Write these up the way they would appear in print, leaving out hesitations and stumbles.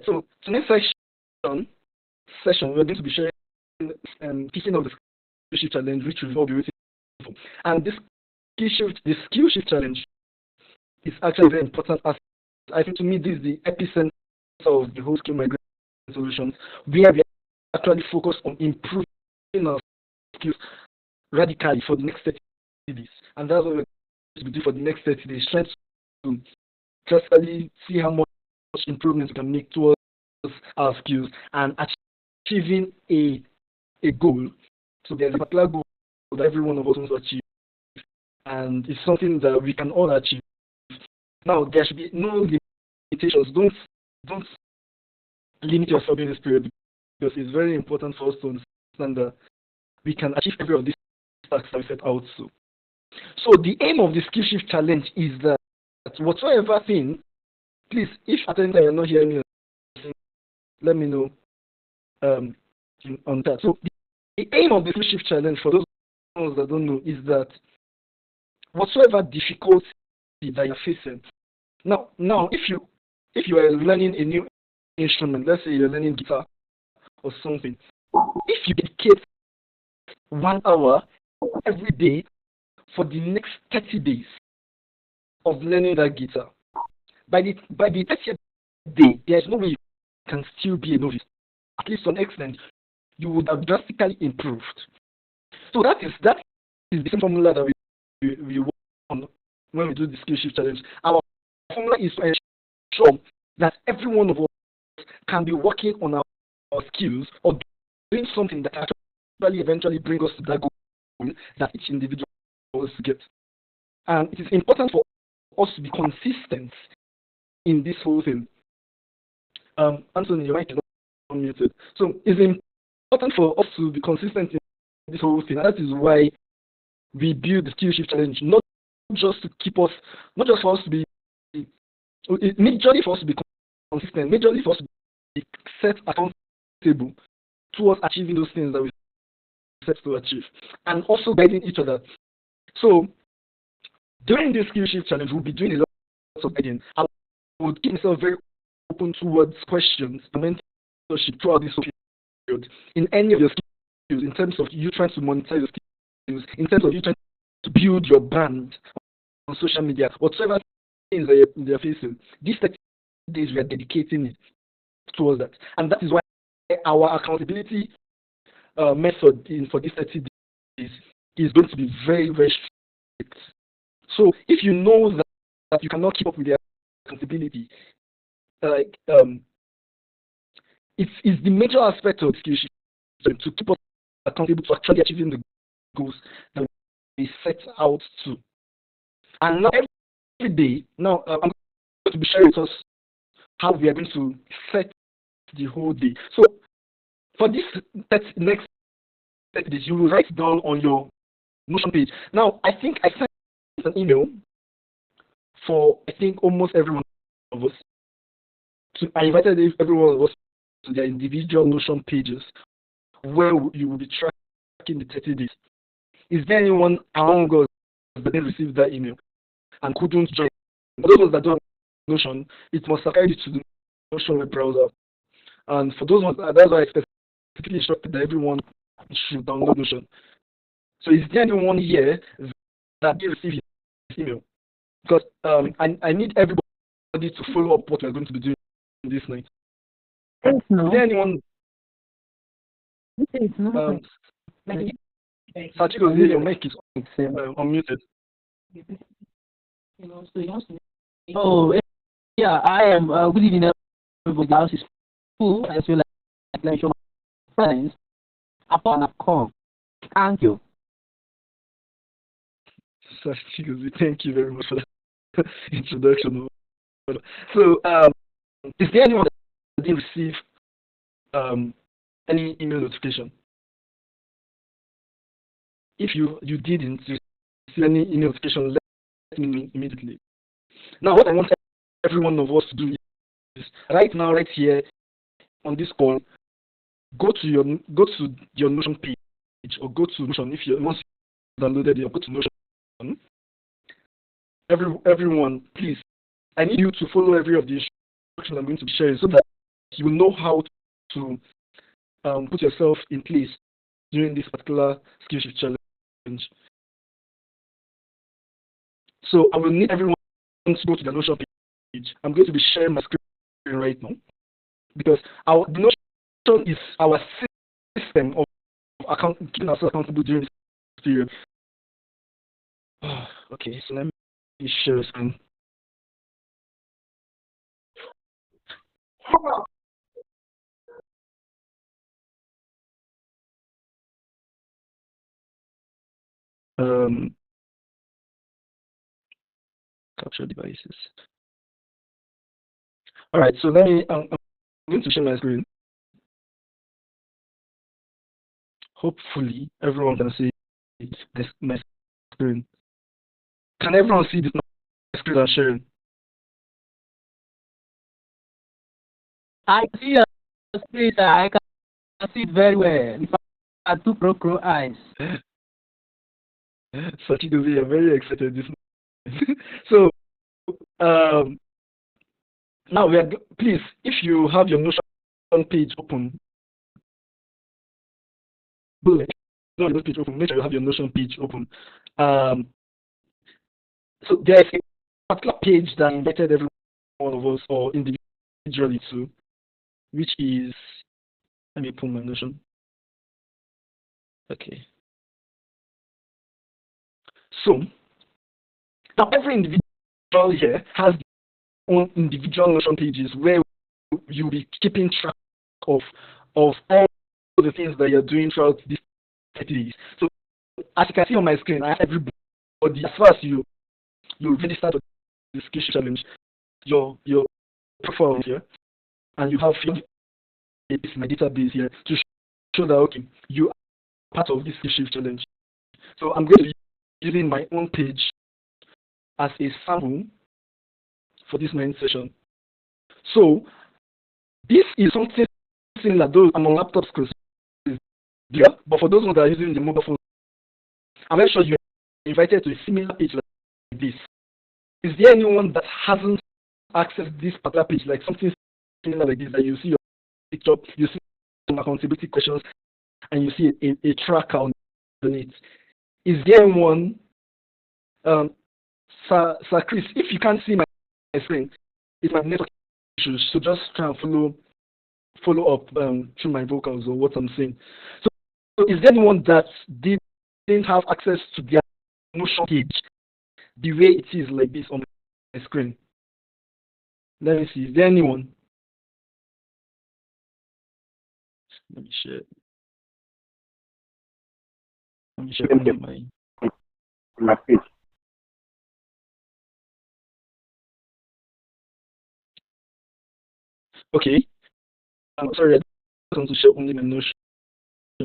So the next session we're going to be sharing picking up the skill shift challenge, which we've all been waiting for. And the skill shift challenge is actually very important. As I think to me, this is the epicenter of the whole Skill Migraine Solutions, where we actually focus on improving our skills radically for the next 30 days. And that's what we're going to be doing for the next 30 days, trying to drastically see how much improvements we can make towards our skills and achieving a goal. So there's a particular goal that every one of us wants to achieve, and it's something that we can all achieve. Now, there should be no limitations. Don't limit yourself in this period, because it's very important for us to understand that we can achieve every of these tasks that we set out to. So the aim of the skill shift challenge is that whatsoever thing, please, if at any time you're not hearing me, let me know on that. So the aim of the skill shift challenge, for those that don't know, is that whatsoever difficulty that you're facing, now if you are learning a new instrument, let's say you're learning guitar or something, if you dedicate 1 hour every day for the next 30 days of learning that guitar, by the 30th day, there's no way you can still be a novice. At least to an extent, you would have drastically improved. So that is the same formula that we work on when we do the skill shift challenge. Our formula is to ensure that every one of us can be working on our skills or doing something that actually eventually bring us to that goal that each individual wants to get. And it is important for us to be consistent in this whole thing. Anthony, your mic is not unmuted. So it's important for us to be consistent in this whole thing. And that is why we build the skill shift challenge, not just for us to be majorly for us to be consistent, majorly for us to be set accountable towards achieving those things that we set to achieve, and also guiding each other. So during this skill shift challenge, we'll be doing a lot of guiding. I would keep myself very open towards questions and mentorship throughout this period in any of your skills, in terms of you trying to monetize your skills, in terms of you trying to build your brand on social media, whatsoever things that you're facing. These 30 days we are dedicating it towards that, and that is why our accountability method for these 30 days is going to be very, very strict. So if you know that you cannot keep up with the accountability, it's the major aspect of skill shift to keep us accountable to actually achieving the goals that we set out to. And now every day, I'm going to be sharing with us how we are going to set the whole day. So for this next 30 days, you will write down on your Notion page. Now, I think I sent an email for almost every one of us. I invited every one of us to their individual Notion pages where you will be tracking the 30 days. Is there anyone among us that didn't receive that email and couldn't join? For those ones that don't have Notion, it must have carried you to the Notion web browser. And for those ones, that's why I specifically instructed that everyone should download Notion. So is there anyone here that didn't receive his email? Because I need everybody to follow up what we're going to be doing this night. No. Is there anyone? Sachiko, your mic is unmuted. Oh, yeah, I am. Good evening, everybody. The house is full. I feel like show my friends upon a call. Thank you. Sachiko, thank you very much for that introduction. So, is there anyone that didn't receive any email notification? If you didn't receive any email notification, let me know immediately. Now, what I want every one of us to do is right now, right here on this call, go to your Notion page or go to Notion. If you once you downloaded it, go to Notion. Everyone, please, I need you to follow every of the instructions I'm going to be sharing so that you will know how to put yourself in place during this particular skill shift challenge. So I will need everyone to go to the Notion page. I'm going to be sharing my screen right now because the Notion is our system of keeping ourselves accountable during this period. Okay, so let me share the screen. Capture devices. All right, so I'm going to share my screen. Hopefully, everyone can see my screen. Can everyone see this screen I'm sharing? I see your screen, sir. I can see it very well. In fact, I have two pro eyes. Sachidovi, I'm very excited this morning. So, now please, if you have your Notion page open, make sure you have your Notion page open. So there's a particular page that I invited every one of us or individually to, which is, let me pull my Notion. Okay. So now every individual here has their own individual Notion pages where you'll be keeping track of all the things that you're doing throughout these 30 days. So as you can see on my screen, I have everybody, as far as you register to the skill challenge, your profile here, and you have my database here to show that okay, you are part of this skill challenge. So I'm going to be using my own page as a sample for this main session. So this is something similar, though I'm on laptop screen, but for those ones that are using the mobile phone, I'm very sure you're invited to a similar page like this. Is there anyone that hasn't accessed this particular page, like something similar like this, that you see your picture, you see some accountability questions, and you see a tracker on it? Is there anyone, Sir Chris, if you can't see my screen, it's my network issues, so just try and follow up through my vocals or what I'm saying. So is there anyone that didn't have access to their Notion page the way it is like this on my screen? Let me see. Is there anyone? Let me share. My page. Okay. I'm sorry, I just want to share only my Notion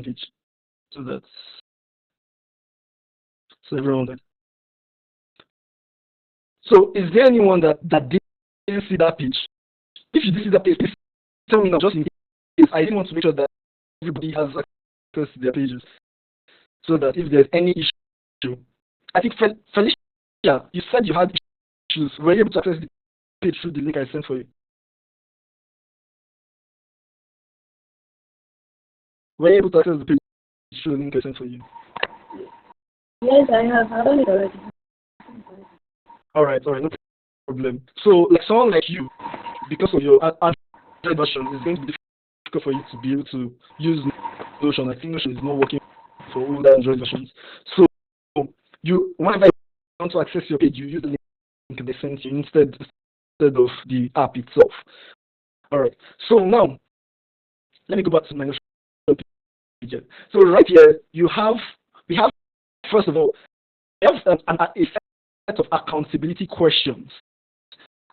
page so that everyone. So is there anyone that didn't see that page? If you did see that page, please tell me now, just in case. I didn't want to make sure that everybody has access to their pages, so that if there's any issue, I think Felicia, you said you had issues. Were you able to access the page through the link I sent for you? Were you able to access the page through the link I sent for you? Yes, I have. I've done it already. All right, no problem. So, like someone like you, because of your Android version, it's going to be difficult for you to be able to use Notion. I think Notion is not working for all the Android versions. So, whenever you want to access your page, you use the link they sent you instead of the app itself. All right. So now, let me go back to my Notion page. So right here, we have first of all, we have a set of accountability questions.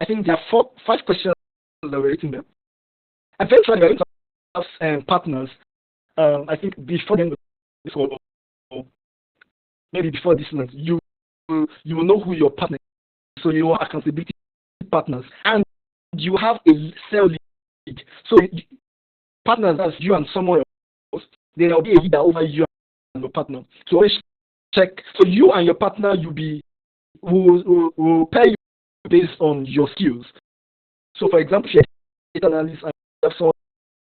I think there are 5 questions that we're written there. Eventually, we're going to have partners. I think before the end of this call, or maybe before this month, you will know who your partner is. So you are accountability partners, and you have a cell lead. So partners, that's you and someone else. There will be a leader over you and your partner. So always check. So you and your partner, will pair you based on your skills. So for example, if you're a data analyst and you have someone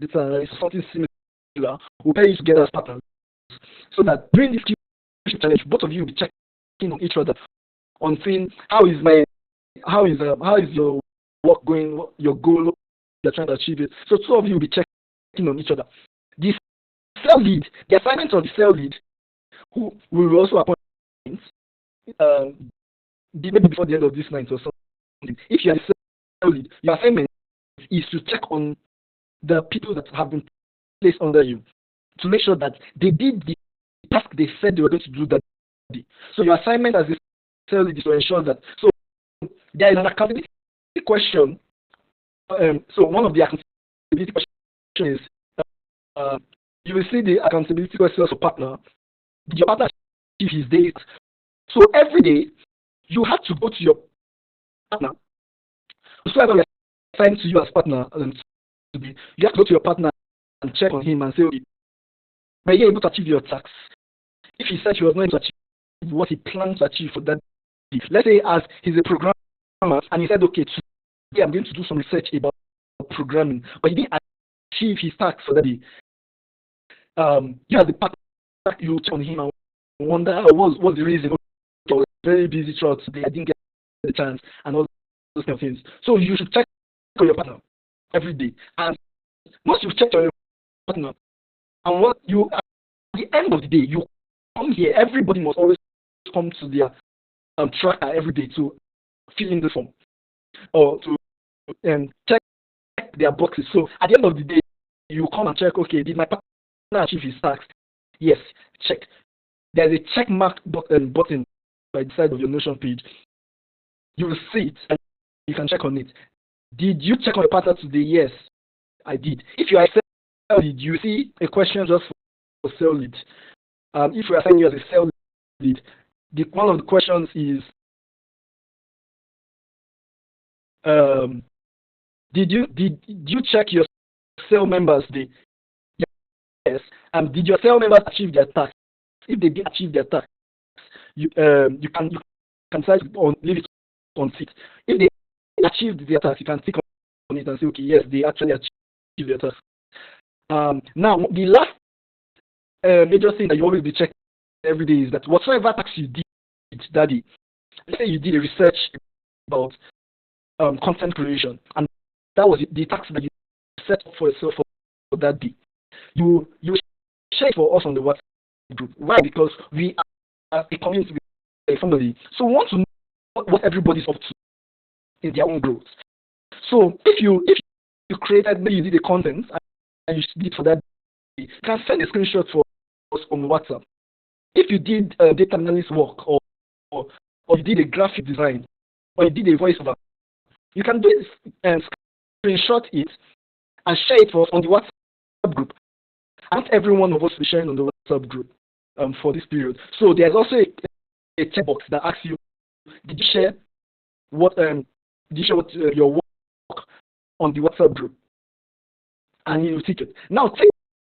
data analyst or something similar, will pair you together as partners, so that during this skill challenge, both of you will be checking on each other on saying how is your work going, what your goal you're trying to achieve it. So two of you will be checking on each other. The cell lead, the assignment of the cell lead, who will also appoint maybe before the end of this night or something. If you are the cell lead, your assignment is to check on the people that have been placed under you to make sure that they did the task they said they were going to do that day. So your assignment as a cell lead is to ensure that. So there is an accountability question. So one of the accountability questions is you will see the accountability questions for partner. Did your partner achieve his days? So every day you have to go to your partner. Whoever we assigned to you as partner, you have to go to your partner and check on him and say, okay, were you able to achieve your tasks? If he said he was not able to achieve what he planned to achieve for that day, let's say as he's a programmer and he said, okay, today I'm going to do some research about programming, but he didn't achieve his tasks for that day. You as the partner, you check on him and wonder what's the reason. Okay, I was very busy throughout today, I didn't get the chance, and all those kind of things. So you should check on your partner every day. And once you've checked on your partner, and what you at the end of the day, you come here, everybody must always come to their tracker every day to fill in the form or to check their boxes. So at the end of the day, you come and check, okay, did my partner achieve his tasks? Yes, check. There's a check mark button by the side of your Notion page. You will see it and you can check on it. Did you check on your partner today? Yes, I did. If you are a cell lead, you see a question just for cell lead. If we assign you as a cell lead, one of the questions is, did you check your cell members today? Yes. Did your cell members achieve their tasks? If they did achieve their tasks, you can leave it on tick. If they achieved their task, you can tick on it and say, okay, yes, they actually achieved their task. Now, the last major thing that you always be checking every day is that whatsoever task you did that day, let's say you did a research about content creation, and that was the task that you set up for yourself for that day. You share it for us on the WhatsApp group. Why? Because we are a community, a family. So we want to know what everybody's up to in their own growth. So if you created, maybe you did the content and you did for that day, you can send a screenshot for us on WhatsApp. If you did data analysis work or you did a graphic design or you did a voiceover, you can do it and screenshot it and share it for us on the WhatsApp group. And every one of us will be sharing on the WhatsApp group for this period. So there's also a checkbox that asks you, did you share your work on the WhatsApp group? And you tick it. Now take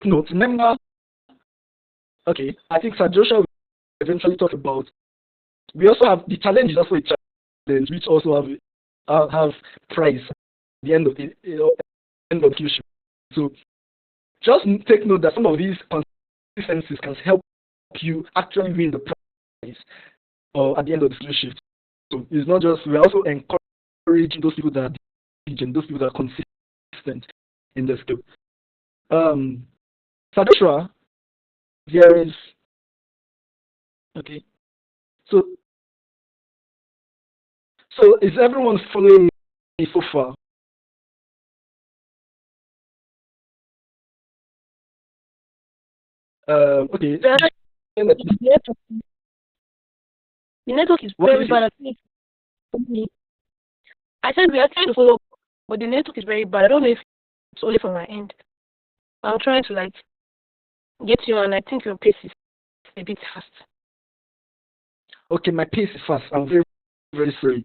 note. Remember, okay, I think Sir Joshua will eventually talk about. We also have the challenge is also a challenge, which also have prize at the end of the queue. So just take note that some of these consistencies can help you actually win the prize at the end of the skill shift. So it's not just, we're also encouraging those people that are diligent, those people that are consistent in the skill. Sadashra, there is, okay, so is everyone following me so far? Okay. The network is very bad. I said we are trying to follow, but the network is very bad. I don't know if it's only from my end. I'm trying to get you, and I think your pace is a bit fast. Okay, my pace is fast. I'm very, very sorry.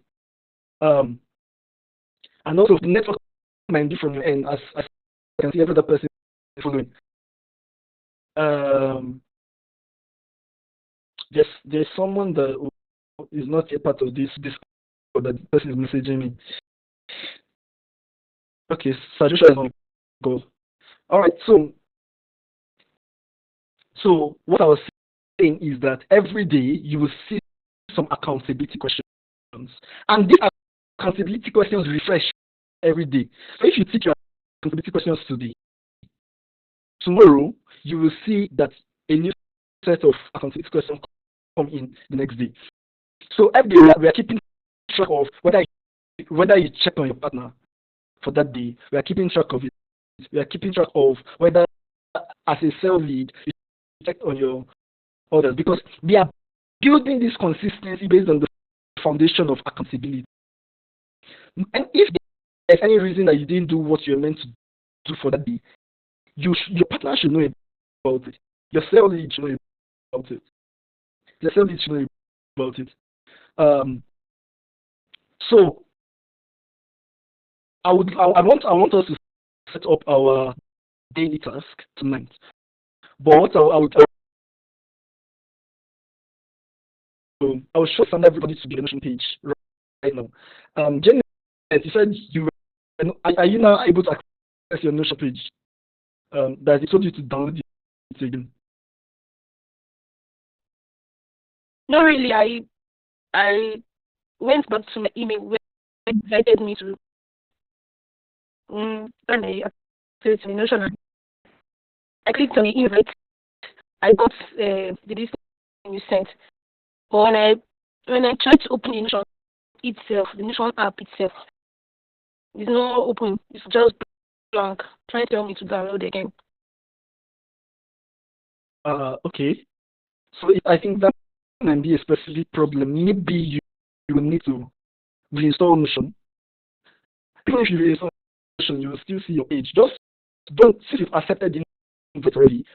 And also the network might be from your end, as I can see every other person following. There's someone that is not a part of this or that the person is messaging me. Okay, Sajusha is on goal. All right. So what I was saying is that every day you will see some accountability questions, and these accountability questions refresh every day. So if you take your accountability questions today, tomorrow you will see that a new set of accountability questions come in the next day. So every day we are keeping track of whether you check on your partner for that day. We are keeping track of it. We are keeping track of whether, as a cell lead, you check on your others, because we are building this consistency based on the foundation of accountability. And if there's any reason that you didn't do what you're meant to do for that day, your partner should know about it. Your cell lead should know about it. The cell lead should know about it. Um, so I want us to set up our daily task tonight. But what I will show some everybody to the Notion page right now. Jenny, you said are you now able to access your Notion page? That it told you to download it again. Not really. I went back to my email where it invited me to turn the activity in Notion. I clicked on the invite. I got the list you sent. But when I tried to open the Notion itself, the Notion app itself, it's not open. It's just blank. Trying to tell me to download again. Okay. So I think that can be a specific problem. Maybe you will need to reinstall Notion. Even if you reinstall Notion, you will still see your page. Just don't, since you've accepted the invite already.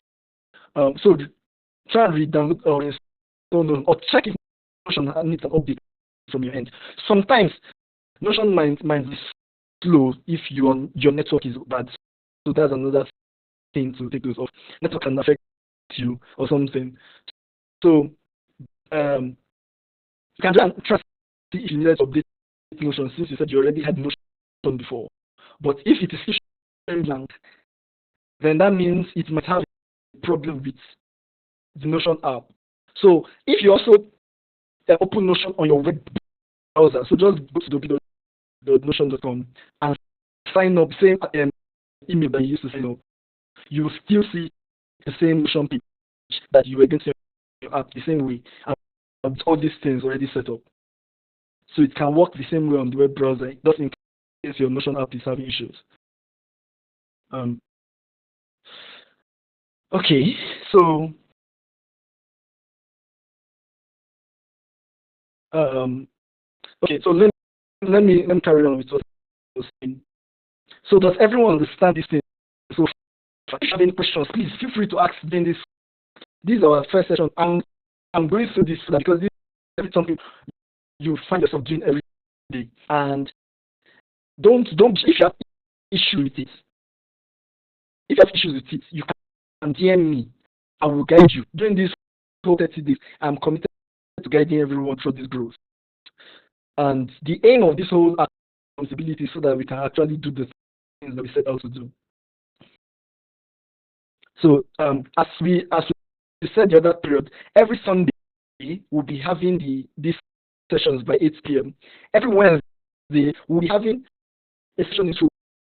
So try and re-download or install Notion, or check if Notion needs an update from your end. Sometimes Notion might be slow if your network is bad. So that's another thing to take note of. Network can affect you or something. So you can try to see if you needed to update Notion, since you said you already had Notion before. But if it is still showing blank, then that means it might have a problem with the Notion app. So if you also open Notion on your web browser, so just go to www.notion.com and sign up, same email that you used to sign up, you will still see the same Notion page that you were going to your app the same way, and with all these things already set up. So it can work the same way on the web browser, just in case your Notion app is having issues. Okay, so okay, so let me carry on with what I was saying. So does everyone understand this thing? So if you have any questions, please feel free to ask during this. This is our first session. I'm going through this because this is something you find yourself doing every day. And don't if you have issue with it, if you have issues with it, you can DM me. I will guide you. During this whole 30 days, I'm committed to guiding everyone through this growth. And the aim of this whole accountability is so that we can actually do the things that we set out to do. So as we said the other period, every Sunday we'll be having these sessions by 8 p.m. Every Wednesday we'll be having a session which will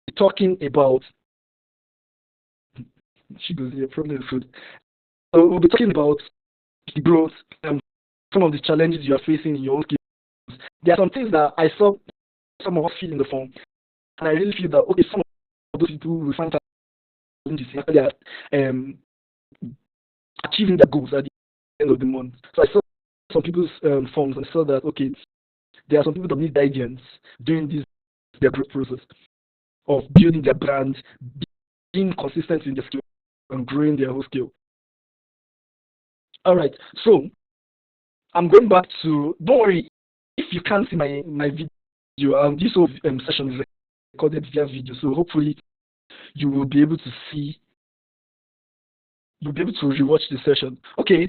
be talking about problem food. So we'll be talking about the growth, some of the challenges you are facing in your own skills. There are some things that I saw some of us fill in the form, and I really feel that okay, some of those people will find challenges after they are achieving their goals at the end of the month. So I saw some people's forms and saw that okay, there are some people that need guidance during their growth process of building their brand, being consistent in their skill, and growing their whole skill. All right, so I'm going back to. Don't worry if you can't see my video. This whole session is recorded via video, so hopefully you will be able to see. You'll be able to rewatch the session. Okay.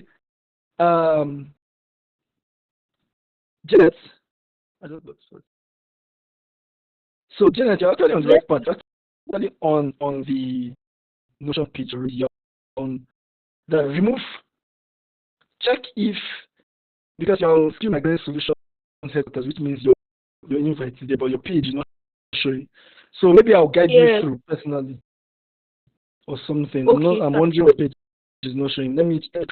Janet. I don't know. Sorry. So Janet, you're actually on the right path. actually on the Notion page already. You're on the remove. Check if because you're on Skill Migraine Solutions headquarters, which means your invite is there, but your page is not showing. So maybe I'll guide you Yes. through personally or something. Okay, I'm sir. wondering what page is not showing. Let me check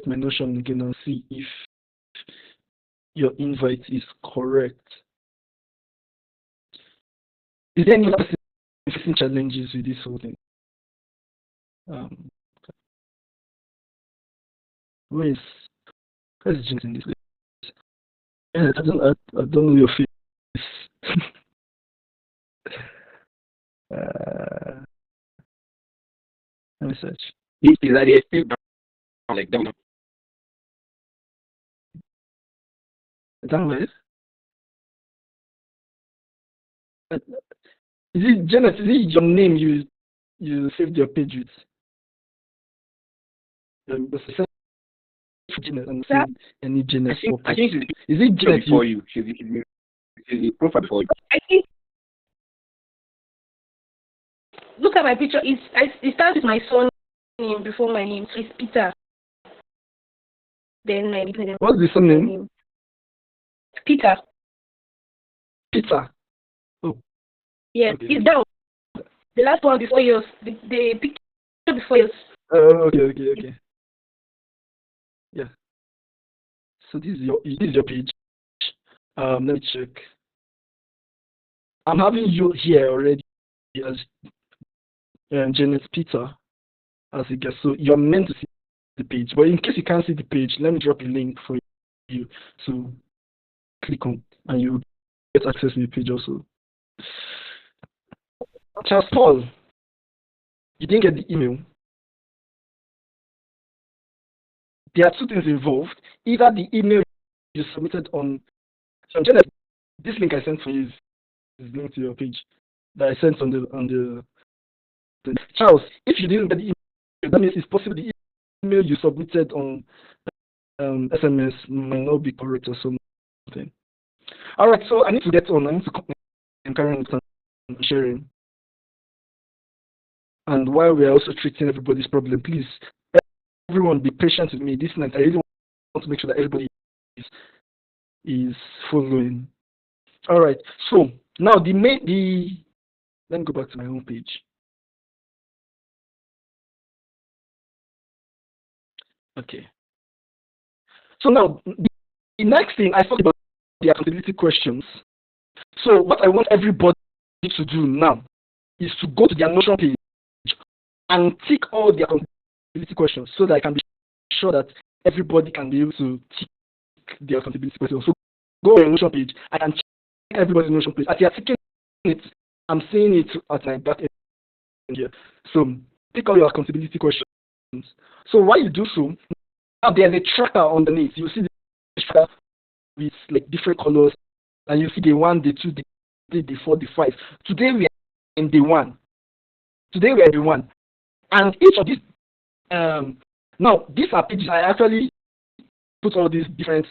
my Notion again and see if your invite is correct. Is there any other person facing challenges with this whole thing? Um, where's James in this place? Yeah, I don't know your face. uh, let me search. Is that it? Still down, like down. Download. Is it Janet? Is it your name you saved your page with? Janet and Yeah. see any Janet I pop up. think she's Is it Janet before you. She's the profile before you. I think look at my picture. It starts with my son name before my name. So it's Peter. Then my middle name. What's the surname? Peter. Peter. Oh, Yes, okay. it's down. The last one before yours. The picture before yours. Okay. Yeah. So this is your page. Let me check. I'm having you here already as Janet Peter as a guest. So you're meant to see the page. But in case you can't see the page, let me drop a link for you to click on and you get access to the page also. Charles Paul, you didn't get the email. There are two things involved. Either the email you submitted on Janet, this link I sent for you is linked to your page that I sent on the Charles, if you didn't get the email, that means it's possible the email you submitted on SMS might not be correct or something. All right, so I need to get on. I need to carry on sharing. And while we are also treating everybody's problem, please, everyone be patient with me. This night, I really want to make sure that everybody is following. All right, so now let me go back to my home page. Okay. So now, the next thing I thought about the accountability questions. So what I want everybody to do now is to go to their Notion page and tick all the accountability questions so that I can be sure that everybody can be able to tick the accountability questions. So go on your Notion page. I can check everybody's Notion page. As you're ticking it, I'm seeing it at my back end here. So tick all your accountability questions. So while you do so, now there's a tracker underneath. You see the tracker with like different colors, and you see day 1, day 2, day 3, day 4, day 5. Today we are in day 1. And each of these now these are pages. I actually put all these different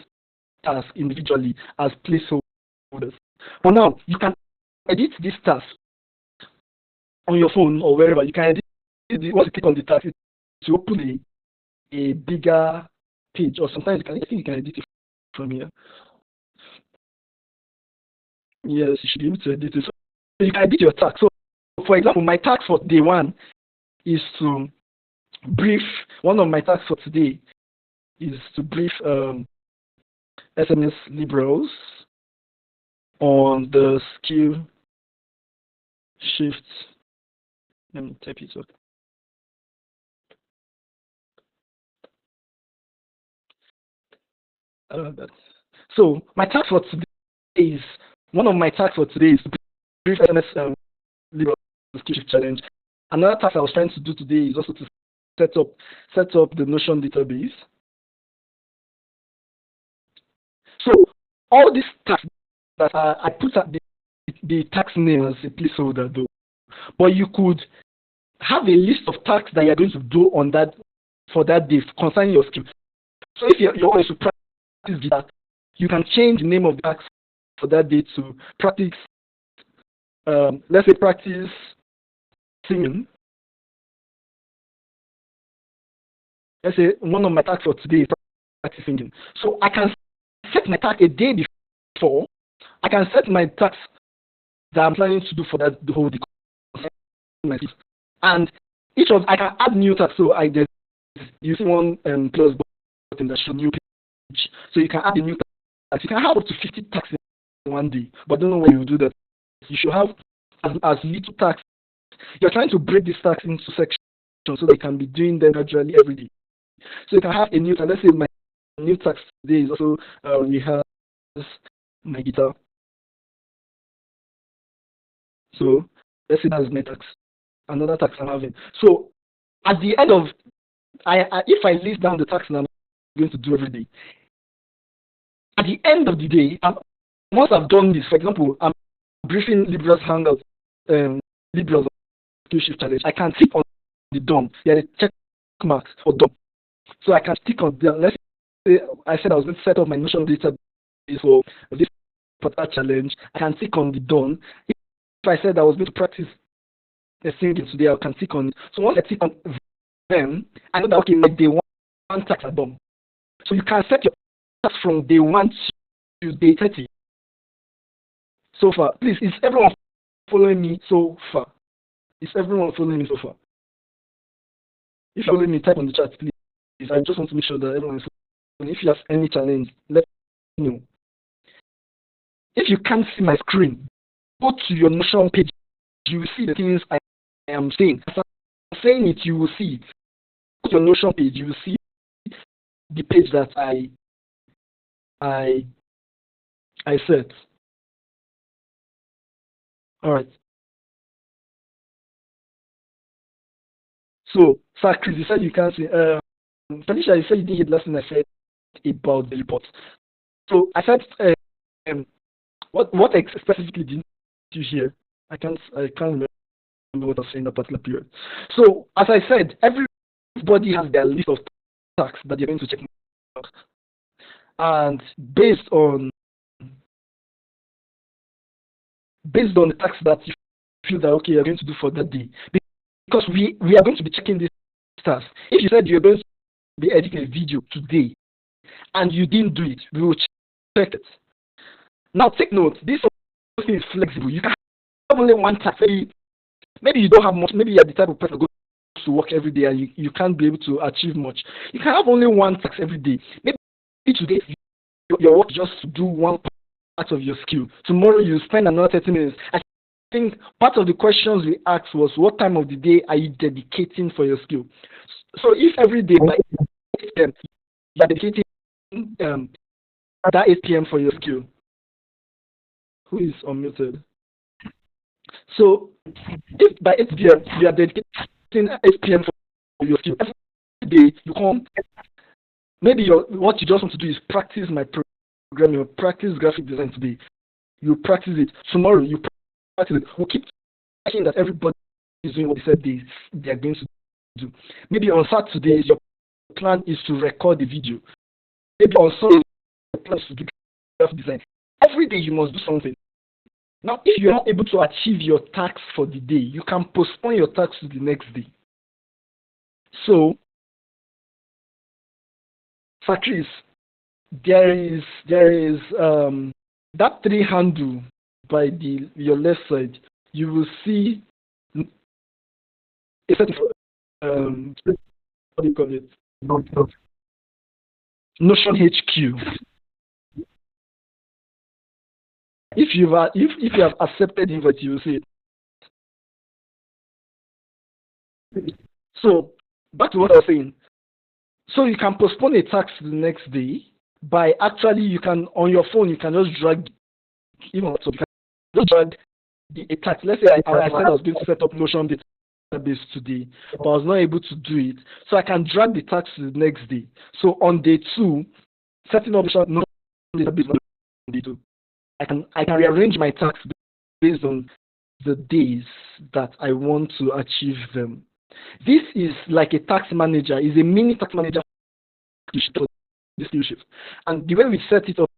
tasks individually as placeholders. But now you can edit this task on your phone or wherever. You can edit it. Once you click on the task, to open a bigger page, or sometimes I think you can edit it from here. Yes, you should be able to edit it. So you can edit your task. So for example, my task for day 1 is to brief. One of my tasks for today is to brief SMS liberals on the skill shift. Let me type it up. I don't have that. So my task for today is one of my tasks for today is to brief SMS liberals skill shift challenge. Another task I was trying to do today is also to set up the Notion database. So all these tasks that I put at the task name as a placeholder though, but you could have a list of tasks that you're going to do on that for that day concerning your skill. So if you're always to practice guitar, you can change the name of the task for that day to practice. Let's say practice singing. Let's say one of my tasks for today is practice singing. So I can set my task a day before. I can set my task that I'm planning to do for that the whole day. And each of I can add new tasks. So you see one plus button that shows new page. So you can add a new task. You can have up to 50 tasks in one day, but I don't know when you do that. You should have as little tasks. You're trying to break these tasks into sections so they can be doing them gradually every day. So you can have a new task. Let's say my new task today is also rehearse my guitar. So let's say that's my task. Another task I'm having. So at the end of if I list down the tasks that I'm going to do every day, at the end of the day, once I've done this, for example, I'm briefing Libra's Hangout, Libra's Skill Shift Challenge. I can tick on the done. There are check marks for done. So I can tick on the. Let's say I said I was going to set up my Notion database for this particular challenge. I can tick on the done. If I said I was going to practice singing today, I can tick on it. So once I tick on them, I know that okay, my day one tasks are done. So you can set your tasks from day 1 to day 30. So far, please, is everyone following me so far? Is everyone following me so far? If you're following me, type on the chat, please. I just want to make sure that everyone is following. If you have any challenge, let me know. If you can't see my screen, go to your Notion page. You will see the things I am saying. As I'm saying it, you will see it. Go to your Notion page. You will see the page that I set. All right. So, Sir Chris, you said you can't see. Felicia, you said you didn't hear the last thing I said about the report. So I said, what specifically didn't you hear? I can't remember what I was saying in that particular period. So as I said, everybody has their list of tasks that they're going to check out, and based on the tasks that you feel that okay you're going to do for that day, because we are going to be checking these tasks. If you said you're going to be editing a video today and you didn't do it, we will check it. Now take note, this whole thing is flexible. You can have only one task. Maybe you don't have much, maybe you're the type of person who goes to work every day and you can't be able to achieve much. You can have only one task every day. Maybe today your work just to do one part of your skill. Tomorrow you spend another 30 minutes. I think part of the questions we asked was what time of the day are you dedicating for your skill? So if every day by 8 p.m. you are dedicating that 8 p.m. for your skill. Who is unmuted? So if by 8 p.m. you are dedicating 8 p.m. for your skill, every day you come, maybe what you just want to do is practice my programming, practice graphic design today. You practice it. Tomorrow you practice it. We'll keep checking that everybody is doing what they said they are going to do. Maybe on Saturday your plan is to record the video. Maybe on Sunday your plan is to do graphic design. Every day you must do something. Now, if you're not able to achieve your task for the day, you can postpone your task to the next day. So, for Chris, there is that 3 handle by your left side. You will see a set of what do you call it? Notion HQ. If you have accepted invite, you will see it. So back to what I was saying. So you can postpone a task to the next day by actually you can on your phone you can just drag even so you can just drag a task. Let's say I said I was going to set up Notion database today, but I was not able to do it. So I can drag the task to the next day. So on day 2, setting up Notion database on day 2. I can rearrange my tasks based on the days that I want to achieve them. This is like a task manager, is a mini task manager for the skill shift. And the way we set it up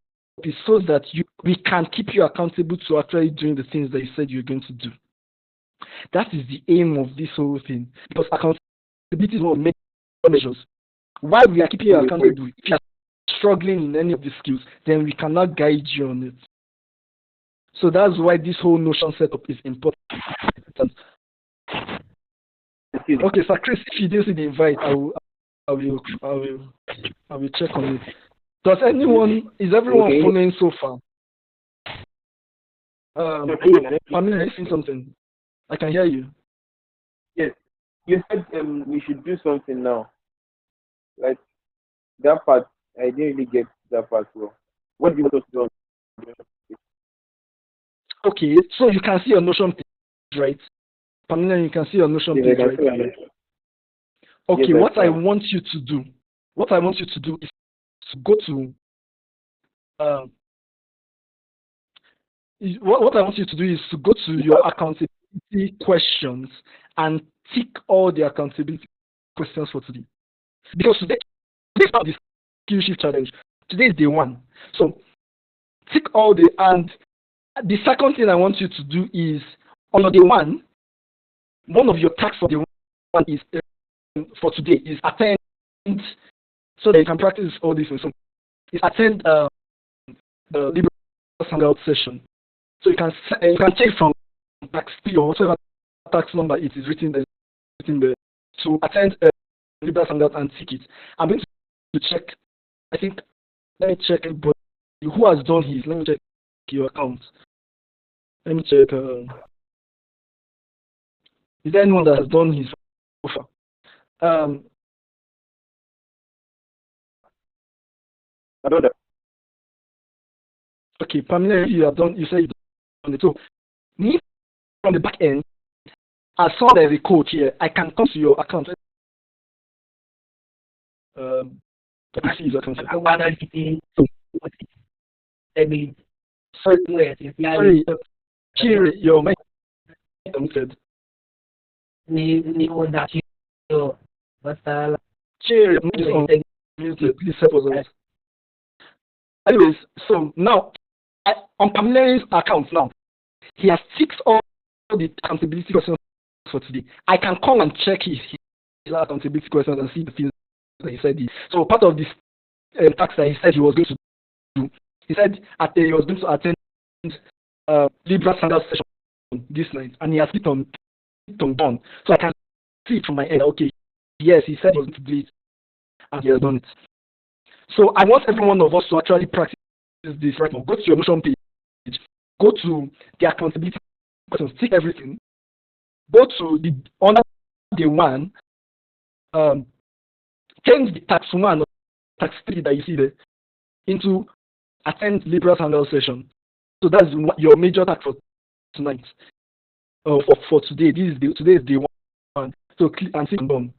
is so that we can keep you accountable to actually doing the things that you said you're going to do. That is the aim of this whole thing. Because accountability is one of the major measures. While we are keeping you accountable, if you are struggling in any of the skills, then we cannot guide you on it. So that's why this whole Notion setup is important. Okay, Sir Chris, if you didn't see the invite, I will check on it. Is everyone following so far? Pamela, you saying something? I can hear you. Yes. You said we should do something now. Like that part, I didn't really get that part well. What do you want us to do? Okay, so you can see your Notion page, right? Pamela, you can see your Notion page, right? Okay, yes, what I want you to do is to go to what I want you to do is to go to your accountability questions and tick all the accountability questions for today. Because today is not the skill shift challenge. Today is day 1. So tick all and the second thing I want you to do is on your day 1, one of your tasks for day 1 is for today is attend, so that you can practice all this. So is attend the Libra Hangout session. So you can check from tax 3 or whatever tax number it is written there to attend Libra Hangout and tick it. I'm going to check. Let me check everybody who has done his. Let me check your account. Let me check. Is there anyone that has done his so far? I don't know. Okay, Pamela, you said you've done it. So, me from the back end, I saw there's a code here. I can come to your account. I see his account. Sorry, Kiri, your mic is muted. Kiri, muted. Please help us out. Anyways, so now, on Pamela's account now, he has ticked all the accountability questions for today. I can come and check his accountability questions and see the things that he said. So part of this task that he said he was going to do, he said he was going to attend Libra Standard session this night, and he has clicked on done. So I can see it from my end. Okay, yes, he said he was going to do it, and he has done it. So I want every one of us to actually practice this right now. Go to your Notion page, go to the accountability questions, tick everything. Go to the under the 1, change the tax 1 or tax 3 that you see there into attend Libra Hangout session. So that's your major task for tonight. For today. Today is day 1. So click and click done.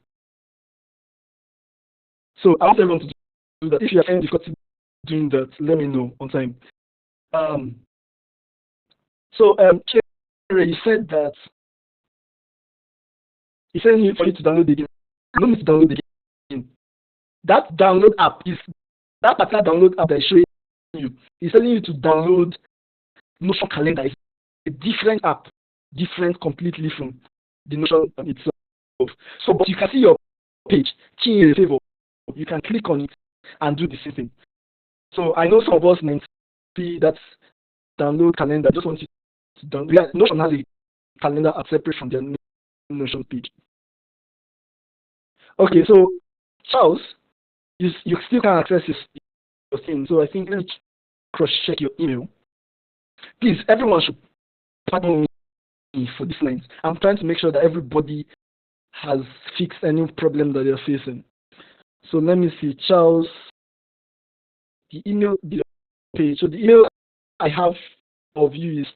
So I want everyone to do that. If you have any difficulty doing that, let me know on time. Kerry, you said that he said for you to download the game. You don't need to download the game. That particular download app that is showing you is telling you to download Notion Calendar. It's a different app, different completely from the Notion itself. So, but you can see your page, key in favor. You can click on it and do the same thing. So I know some of us might see that download calendar. I just want you to download. Yeah, Notion has a calendar app separate from their Notion page. Okay, so Charles, you still can access your thing. So I think let me cross-check your email. Please, everyone should pardon me for this night. I'm trying to make sure that everybody has fixed any problem that they're facing. So let me see, Charles. The email page. So the email I have of you is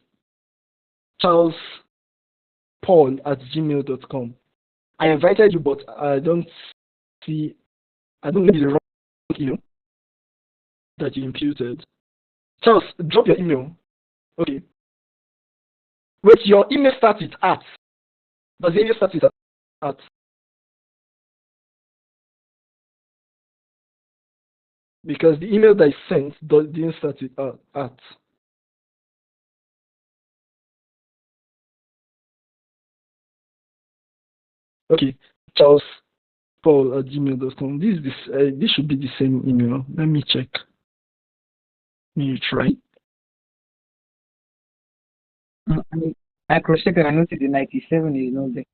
charlespaul@gmail.com. I invited you, but I don't know the wrong email that you imputed. Charles, drop your email. Okay. Wait, your email starts with @ Does the email start with @ Because the email that I sent didn't start with @ Okay, Charles Paul at gmail.com. This should be the same email. Let me check. Let me try. I cross-checked and I noticed the 97 is not there.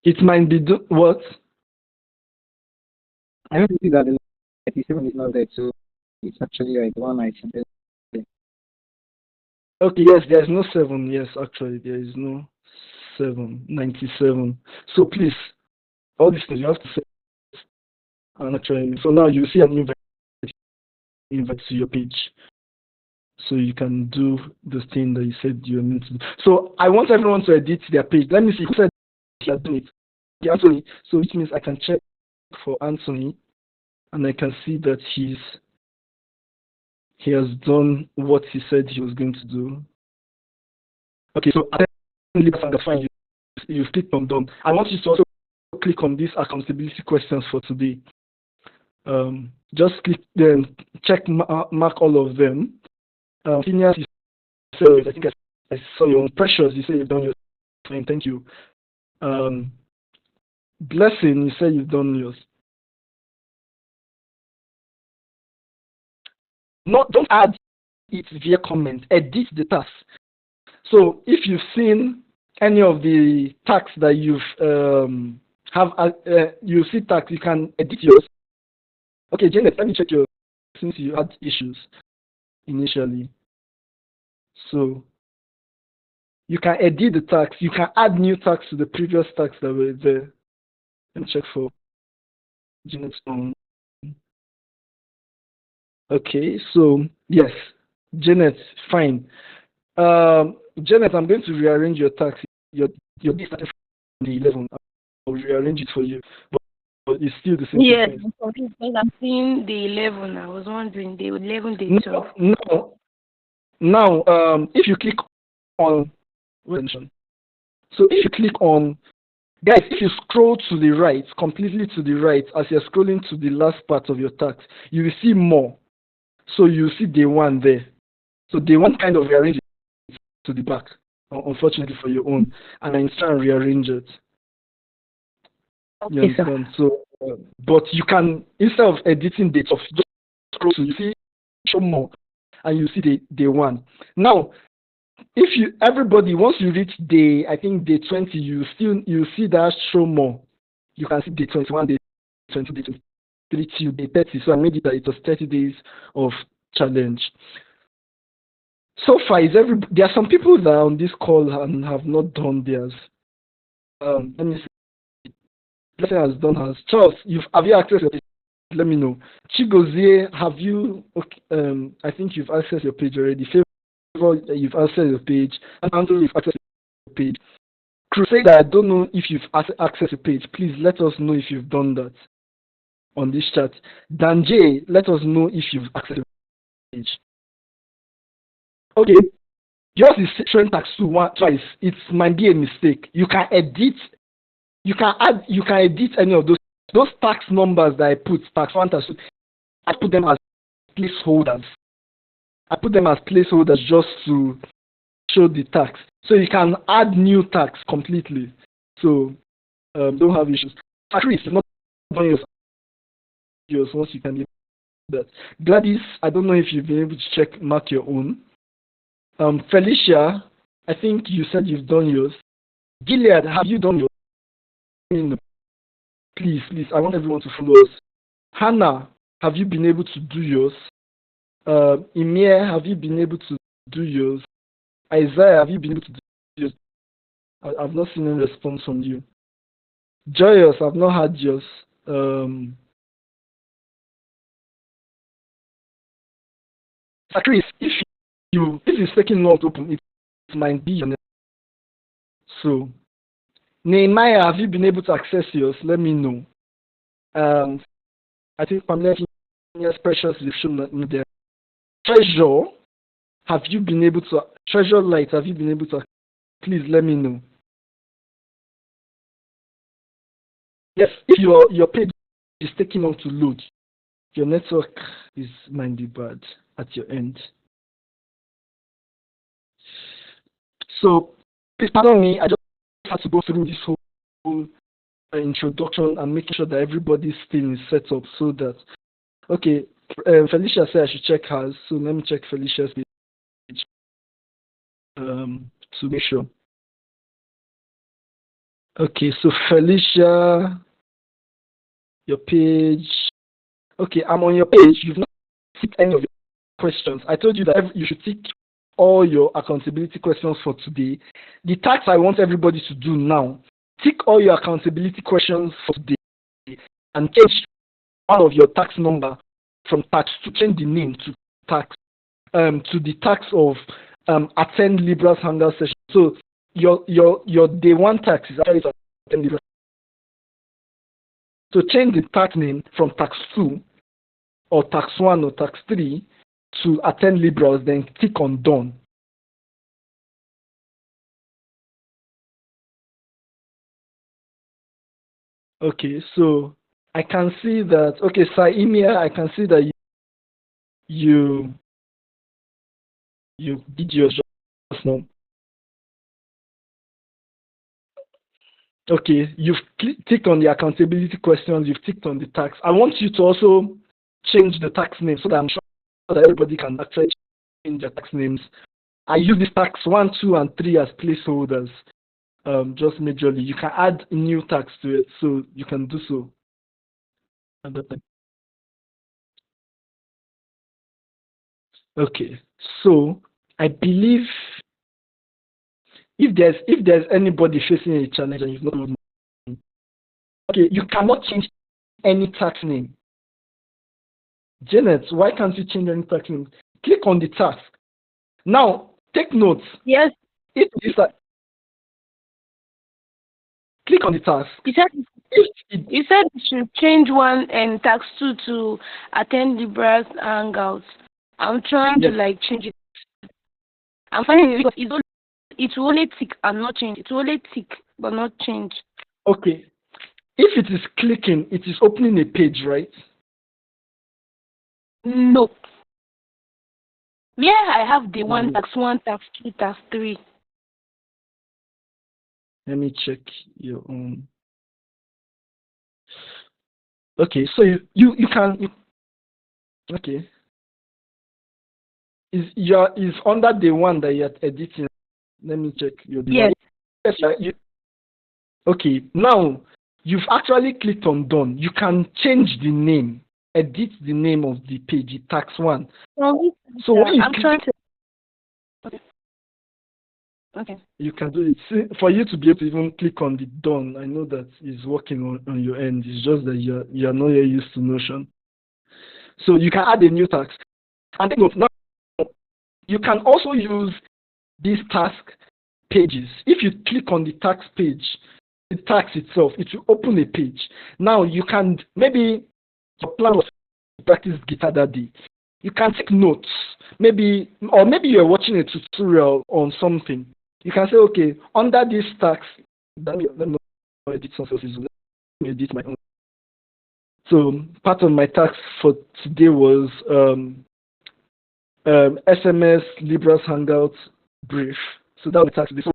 It might be what? I noticed that the 97 is not there, so it's actually like 197. Okay, yes, there's no 7. Yes, actually, there is no 97. So please, all these things you have to say. And actually, so now you see an invite to your page. So you can do the thing that you said you were meant to do. So I want everyone to edit their page. Let me see who said he has done it. Okay, Anthony. So which means I can check for Anthony, and I can see that he has done what he said he was going to do. Okay, so that's fine. You've clicked on done. I want you to also click on these accountability questions for today. Just click them, mark all of them. Phineas, you said, I think I saw your own. Precious, you say you've done your thing. Thank you. Blessing, you say you've done yours. Don't add it via comment. Edit the task. So if you've seen any of the tasks that you see tasks, you can edit yours. Okay, Janet, let me check your, since you had issues initially. So you can edit the tags. You can add new tags to the previous tags that were there. Let me check for Janet's own. Okay, so yes, Janet, fine. Janet, I'm going to rearrange your tags. Your day started from the 11. I'll rearrange it for you, but it's still the same. Yes, I'm seeing the 11. I was wondering the 11, the 12. Now, if you click on, so if you click on, guys, if you scroll to the right, completely to the right, as you're scrolling to the last part of your task, you will see more. So you see day 1 there. So day 1 kind of rearrange it to the back, unfortunately for your own, and then try and rearrange it. You understand? So, but you can, instead of editing dates, just scroll to, you see, show more, and you see day 1. Now, if everybody, once you reach I think day 20, you see that show more. You can see day 21, day 20, day 23 till day 30. So I made it that it was 30 days of challenge. So far, there are some people that are on this call and have not done theirs. Let me see. Blessing has done hers. Charles, have you accessed your page? Let me know. Chigozie, have you? Okay, I think you've accessed your page already. Favor, you've accessed your page. And Andrew, you've accessed your page. Crusade, I don't know if you've accessed your page. Please let us know if you've done that on this chat. Dan J, let us know if you've accessed your page. Okay, yours is showing tax 2 twice. It might be a mistake. You can edit. You can edit any of those tax numbers that I put, tax 1, tax 2. I put them as placeholders. Just to show the tax. So you can add new tax completely. So don't have issues. Chris, not done yours once you can do that. Gladys, I don't know if you've been able to mark your own. Felicia, I think you said you've done yours. Gilead, have you done yours? Please, I want everyone to follow us. Hannah, have you been able to do yours? Emir, have you been able to do yours? Isaiah, have you been able to do yours? I've not seen any response from you. Joyous, I've not had yours. Chris, if it's taking long to open, it might be your name. So, Nehemiah, have you been able to access yours? Let me know. I think Pamela, Precious is shown me there. Treasure, have you been able to? Treasure Light, have you been able to? Please let me know. Yes, if your page is taking long to load, your network might be bad at your end. So please pardon me. I just have to go through this whole introduction and making sure that everybody's thing is set up so that, okay, Felicia said I should check hers, so let me check Felicia's page to make sure. Okay, so Felicia, your page. Okay, I'm on your page. You've not ticked any of your questions. I told you that you should tick all your accountability questions for today. The task I want everybody to do now, tick all your accountability questions for today and change one of your tax number from tax to change the name to tax to the tax of attend Libra's hangout session. So your day one tax is actually to attend Libra. So change the tax name from tax 2 or tax 1 or tax 3 to attend Libras, then click on done. Okay, so I can see that, okay, Saimia, I can see that you did your job just now. Okay, you've ticked on the accountability questions, you've ticked on the tax. I want you to also change the tax name so that I'm sure that everybody can actually change their tax names. I use this tax 1, 2, and 3 as placeholders, just majorly. You can add a new tax to it, so you can do so. Okay, so I believe if there's anybody facing a challenge and you've not told me, okay, you cannot change any tax name. Janet, why can't you change any tax name? Click on the task. Now, take notes. Yes. If this click on the task. You said you should change one and tax 2 to attend Libra's hangouts. I'm trying to change it. I'm finding it because it will only tick and not change. It will only tick but not change. Okay. If it is clicking, it is opening a page, right? No. Yeah, I have the one, tax 1, tax 2, tax 3. Let me check your own. Okay, so you can. Okay. Is under the one that you're editing. Let me check your device. Yes. Okay, now you've actually clicked on done. You can change the name, edit the name of the page, tax 1. So when you trying to. Okay. You can do it. See, for you to be able to even click on the done, I know that it's working on your end. It's just that you're not yet used to Notion. So you can add a new task. And now you can also use these task pages. If you click on the tax page, the tax itself, it will open a page. Now you can, maybe your plan was to practice guitar that day. You can take notes. Maybe you're watching a tutorial on something. You can say, okay, under this tax, let me edit something else. Let me edit my own. So part of my tax for today was SMS Libra's Hangout brief. So that was the tax. So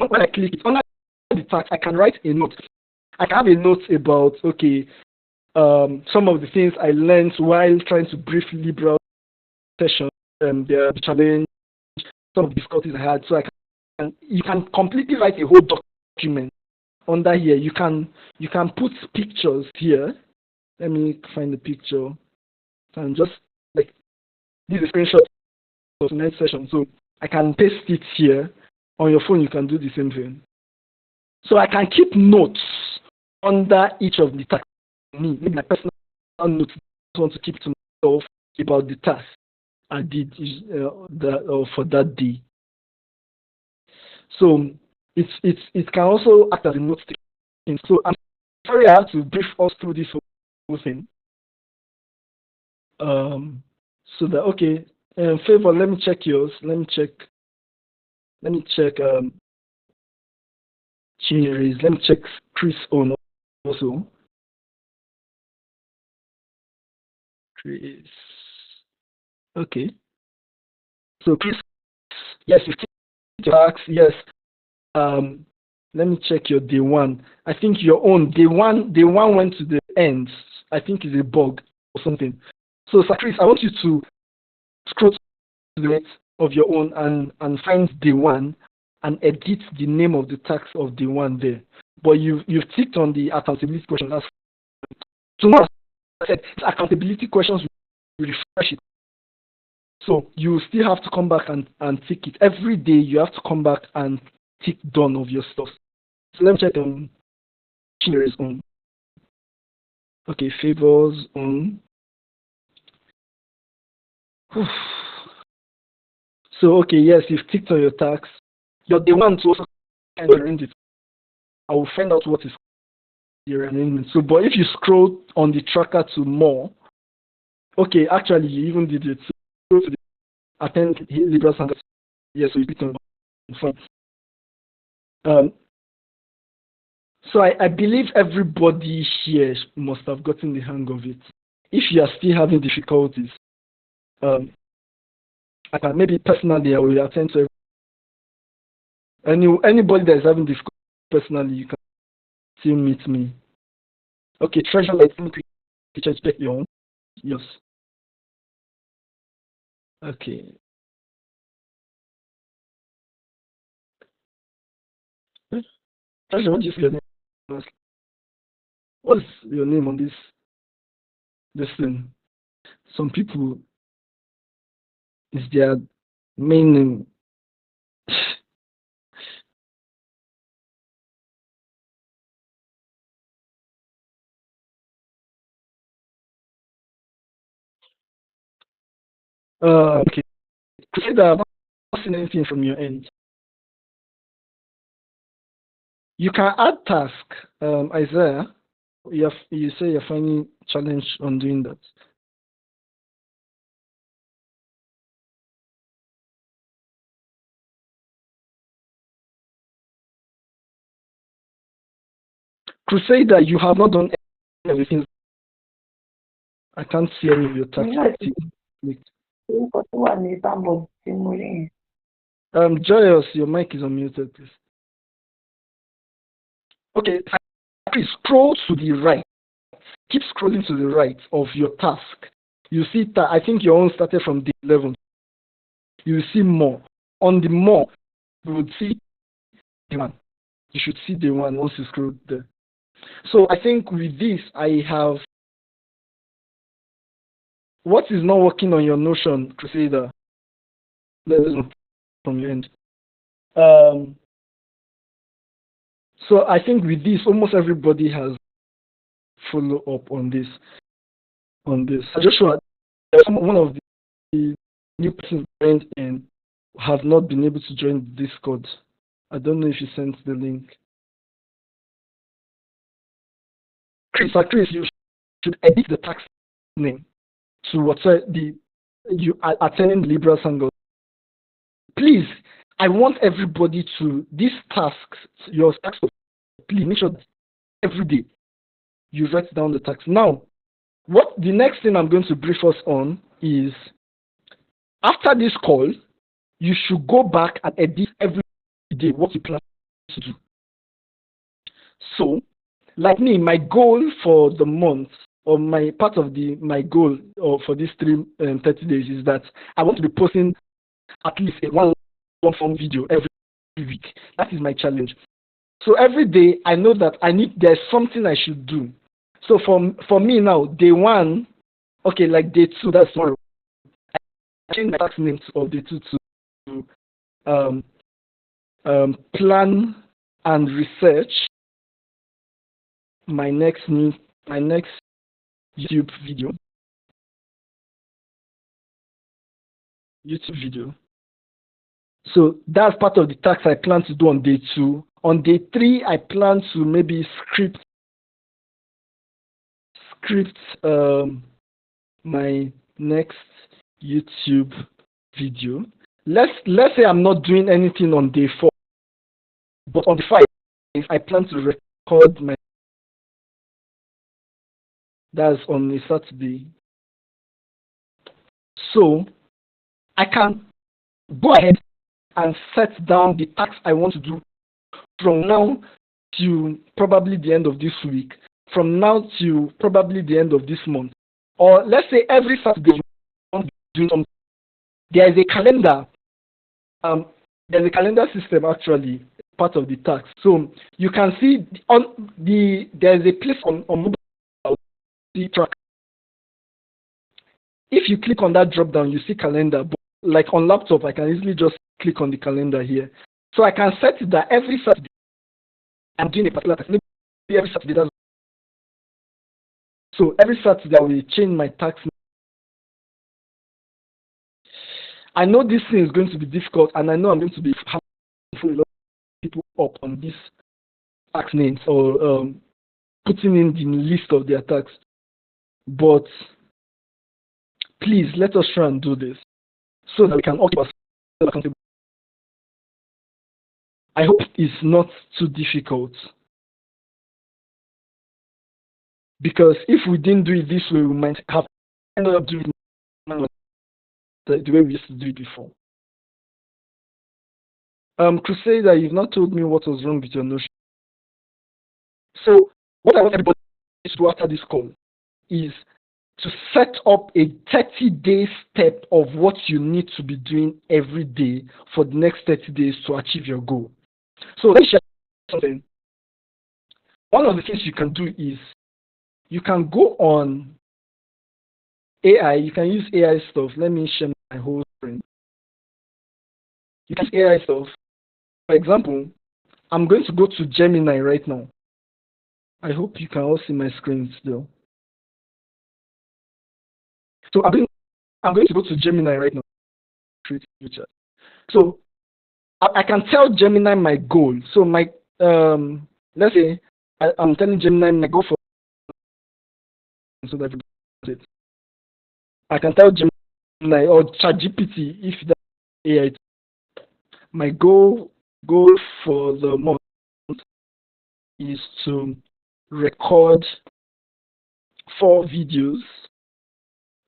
when I click it, under the tax, I can write a note. I can have a note about, okay, some of the things I learned while trying to brief Libra session, the challenge, some of the difficulties I had. So you can completely write a whole document under here. You can put pictures here. Let me find the picture. And just like this is a screenshot of the next session. So I can paste it here. On your phone, you can do the same thing. So I can keep notes under each of the tasks. Maybe my personal notes I want to keep to myself about the task I did for that day. So it can also act as a note taking. So I'm sorry I have to brief us through this whole thing. So that okay. Favor, let me check yours. Let me check Chiri's. Let me check Chris on also. Chris. Okay. So Chris, yes, you ticked your box. Yes. Let me check your day one. I think your own day one went to the end. I think it's a bug or something. So, Sir Chris, I want you to scroll to the right of your own and find day one and edit the name of the tax of day one there. But you've ticked on the accountability question. That's tomorrow. I said it's accountability questions. We refresh it. So you still have to come back and tick it. Every day you have to come back and tick done of your stuff. So let me check machineries on. Okay, favors on. So okay, yes, you've ticked on your tax. Your day one to also kind of arrange it. I will find out what is the arrangement. So, but if you scroll on the tracker to more, okay, actually you even did it. So go to the attend Libra Sangha. Yes, so you click on fine. So I believe everybody here must have gotten the hang of it. If you are still having difficulties, I can maybe personally I will attend to anybody that is having difficulties personally. You can still meet me. Okay, treasure light. Let me quickly check your own. Yes. Okay. Treasure, what is your name? What's your name on this thing? Some people is their main name. Okay. Consider I'm not seeing anything from your end. You can add task, Isaiah. You say you're finding challenge on doing that. Crusader, you have not done everything. I can't see any of your tasks. Joyous, your mic is unmuted, please. Okay, please scroll to the right. Keep scrolling to the right of your task. You see that I think your own started from day 11. You will see more. On the more, you would see day one. You should see day one once you scroll there. So I think with this, I have what is not working on your Notion, Crusader. From your end. So I think with this, almost everybody has follow up on this. Joshua, one of the new persons joined in have not been able to join the Discord. I don't know if you sent the link. Chris, you should edit the tax name to whatever you are attending the Libra Sangha. Please, I want everybody to these tasks, your tasks. Please make sure that every day you write down the tax. Now, what the next thing I'm going to brief us on is after this call, you should go back and edit every day what you plan to do. So, like me, my goal for the month, or my part of my goal for these 30 days is that I want to be posting at least a one form video every week. That is my challenge. So every day I know that there's something I should do. So for me now, day one, okay, like day two, that's tomorrow. I change my tax name of day two to plan and research my next YouTube video. So that's part of the task I plan to do on day two. On day three, I plan to maybe script my next YouTube video. Let's say I'm not doing anything on day 4, but on the 5, I plan to record my. That's on a Saturday. So I can go ahead and set down the tasks I want to do from now to probably the end of this week, from now to probably the end of this month, or let's say every Saturday you want to do something. There is a calendar. There's a calendar system actually part of the task. So you can see there's a place on mobile the track. If you click on that drop down, you see calendar. But like on laptop, I can easily just click on the calendar here. So I can set it that every Saturday I'm doing a particular task. Maybe every Saturday so every Saturday I will change my task. I know this thing is going to be difficult, and I know I'm going to be having a lot of people up on these task names or putting in the list of their tasks. But please let us try and do this so that we can all keep ourselves accountable. I hope it's not too difficult, because if we didn't do it this way, we might have ended up doing it the way we used to do it before. Crusader, you've not told me what was wrong with your Notion. So what I want everybody to do after this call is to set up a 30-day step of what you need to be doing every day for the next 30 days to achieve your goal. So let me share something. One of the things you can do is you can go on AI. You can use AI stuff. Let me share my whole screen. You can use AI stuff. For example, I'm going to go to Gemini right now. I hope you can all see my screen still. So I'm going to go to Gemini right now. So I can tell Gemini my goal. So my let's say I'm telling Gemini my goal for so that it. I can tell Gemini or ChatGPT if that AI. My goal for the month is to record 4 videos.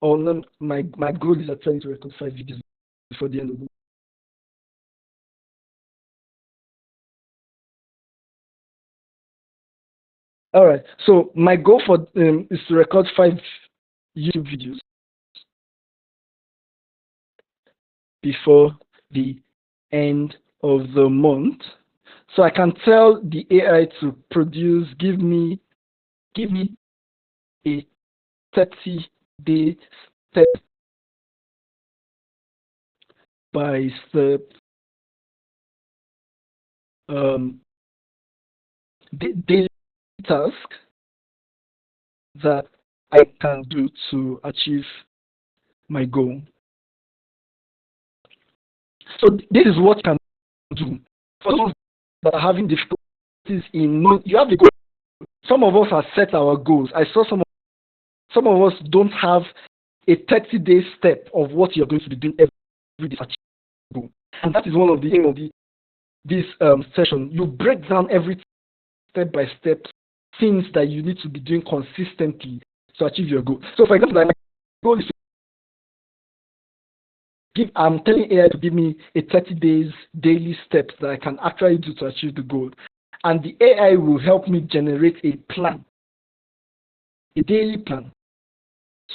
Or no, my goal is actually to record 5 videos before the end of the month. All right. So my goal for is to record 5 YouTube videos before the end of the month. So I can tell the AI to produce, give me a 30-day step by step daily task that I can do to achieve my goal. So this is what you can do. For those that are having difficulties in knowing, you have a goal. Some of us have set our goals. I saw some of us don't have a 30-day step of what you're going to be doing every day to achieve your goal. And that is one of the aim of this session. You break down every step by step things that you need to be doing consistently to achieve your goal. So for example, my goal is I'm telling AI to give me a 30 days daily steps that I can actually do to achieve the goal. And the AI will help me generate a plan, a daily plan.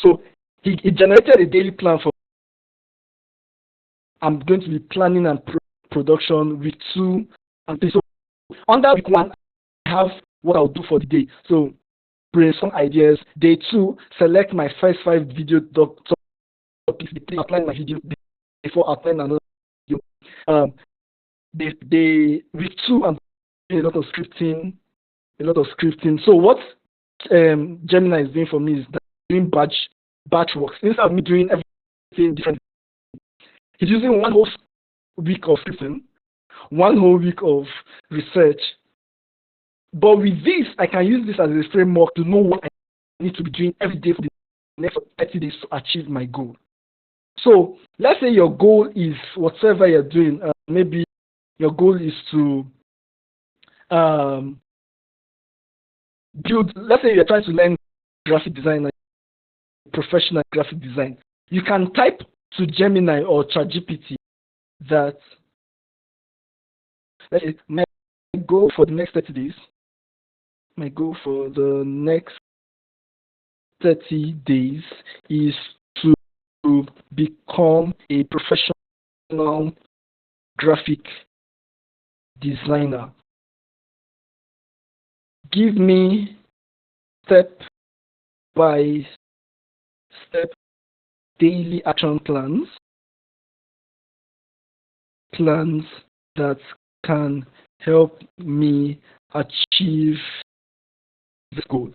So it generated a daily plan for I'm going to be planning and production week 2 and 3. So under week 1, I have what I'll do for the day. So brainstorm ideas. Day 2, select my first 5 video topics. Apply my video before applying another video. Week 2, I'm doing a lot of scripting. So what Gemini is doing for me is that doing batch works. Instead of me doing everything different, he's using 1 whole week of scripting, 1 whole week of research. But with this, I can use this as a framework to know what I need to be doing every day for the next 30 days to achieve my goal. So let's say your goal is whatever you're doing. Maybe your goal is to build. Let's say you're trying to learn graphic design, like professional graphic design. You can type to Gemini or ChatGPT that let's say my goal for the next 30 days, my goal for the next 30 days is to become a professional graphic designer. Give me step by step daily action plans that can help me achieve this goal.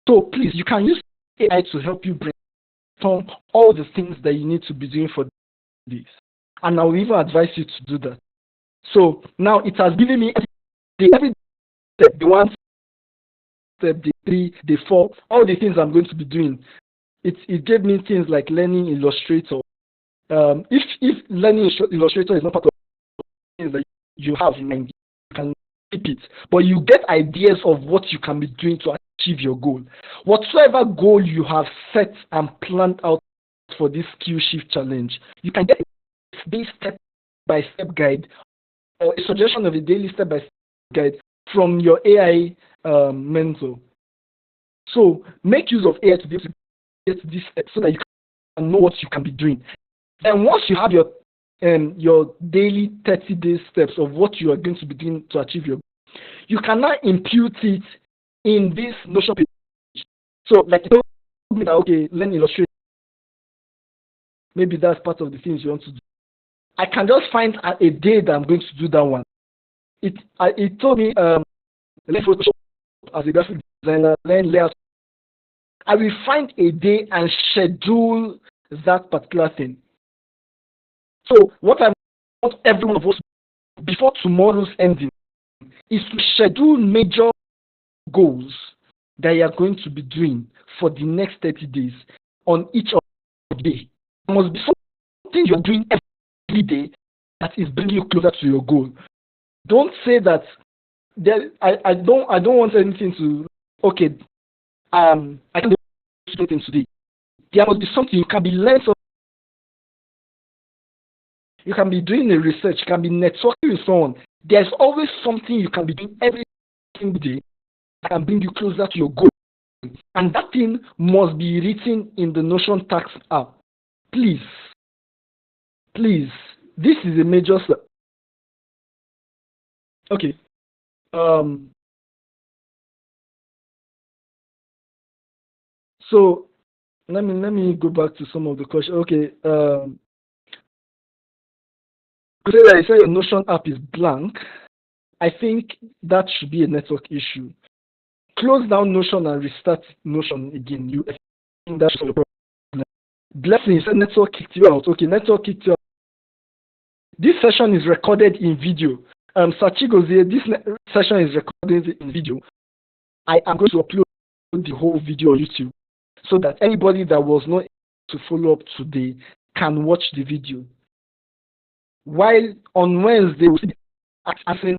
So please, you can use AI to help you brainstorm all the things that you need to be doing for this. And I will even advise you to do that. So now it has given me every step, the one step, the 3, the 4, all the things I'm going to be doing. It gave me things like learning Illustrator. If learning Illustrator is not part of things that you have in mind, you can keep it. But you get ideas of what you can be doing to achieve your goal. Whatsoever goal you have set and planned out for this skill shift challenge, you can get this step-by-step guide or a suggestion of a daily step-by-step guide from your AI mentor. So make use of AI to be able to get this step so that you can know what you can be doing. Then once you have your daily 30-day steps of what you are going to be doing to achieve your goal, you can now impute it in this Notion page. So like you told me that, okay, learn Illustrator. Maybe that's part of the things you want to do. I can just find a day that I'm going to do that one. It told me learn Photoshop as a graphic designer, learn layout. I will find a day and schedule that particular thing. So what I want every one of us before tomorrow's ending is to schedule major goals that you are going to be doing for the next 30 days on each of the day. There must be something you're doing every day that is bringing you closer to your goal. Don't say that I don't want anything to I can do anything today. There must be something you can be learning. You can be doing a research, you can be networking with someone. There's always something you can be doing every single day that can bring you closer to your goal. And that thing must be written in the Notion Task app. Please, this is a major step. Okay. So let me go back to some of the questions. Okay. I say your Notion app is blank. I think that should be a network issue. Close down Notion and restart Notion again. You think that's your problem. Blessing, said network kicked you out. Okay, network kicked you out. This session is recorded in video. Sachigozie, this session is recorded in video. I am going to upload the whole video on YouTube so that anybody that was not able to follow up today can watch the video. While on Wednesday, we'll be answering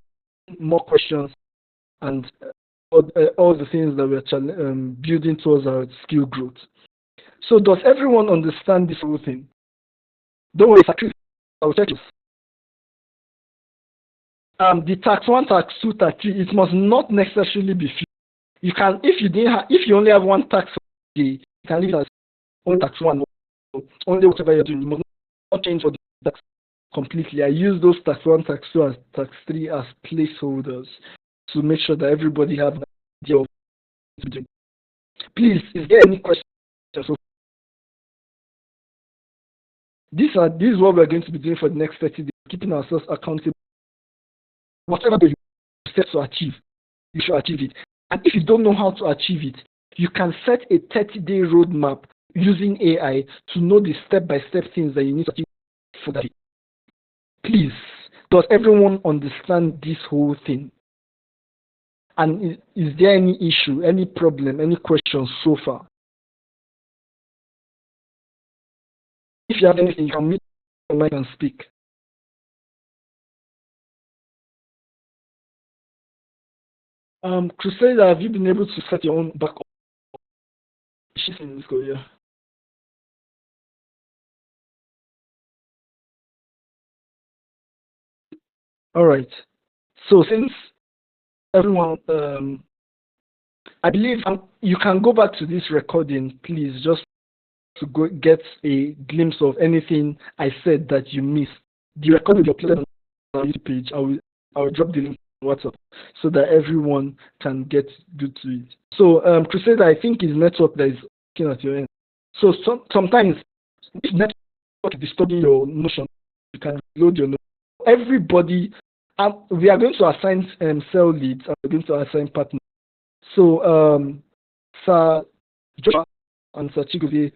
more questions and all the things that we're building towards our skill growth. So does everyone understand this whole thing? Don't worry, I'll check it. The tax 1, tax 2, tax 3, it must not necessarily be fixed. You can, if you only have one tax a day, you can leave it as only tax 1, only whatever you're doing. You must not change for the tax completely. I use those tax 1, tax 2, and tax 3 as placeholders to make sure that everybody has an idea of what to do. Please, is there any questions? This is what we're going to be doing for the next 30 days, keeping ourselves accountable. Whatever you set to achieve, you should achieve it. And if you don't know how to achieve it, you can set a 30-day roadmap using AI to know the step-by-step things that you need to achieve for that. Please, does everyone understand this whole thing? And is there any issue, any problem, any questions so far? If you have anything, you can mute your mic and speak. Crusader, have you been able to set your own backup? She's in this go, yeah. All right. So since everyone, I believe you can go back to this recording, please, just to go get a glimpse of anything I said that you missed. The recording will be uploaded on our YouTube page. I will drop the link on WhatsApp so that everyone can get good to it. So, Crusader, I think is network that is working at your end. So sometimes if network is disturbing your Notion, you can load your Notion. Everybody, we are going to assign cell leads and we're going to assign partners. So, Sir Joshua and Sir Chigozie,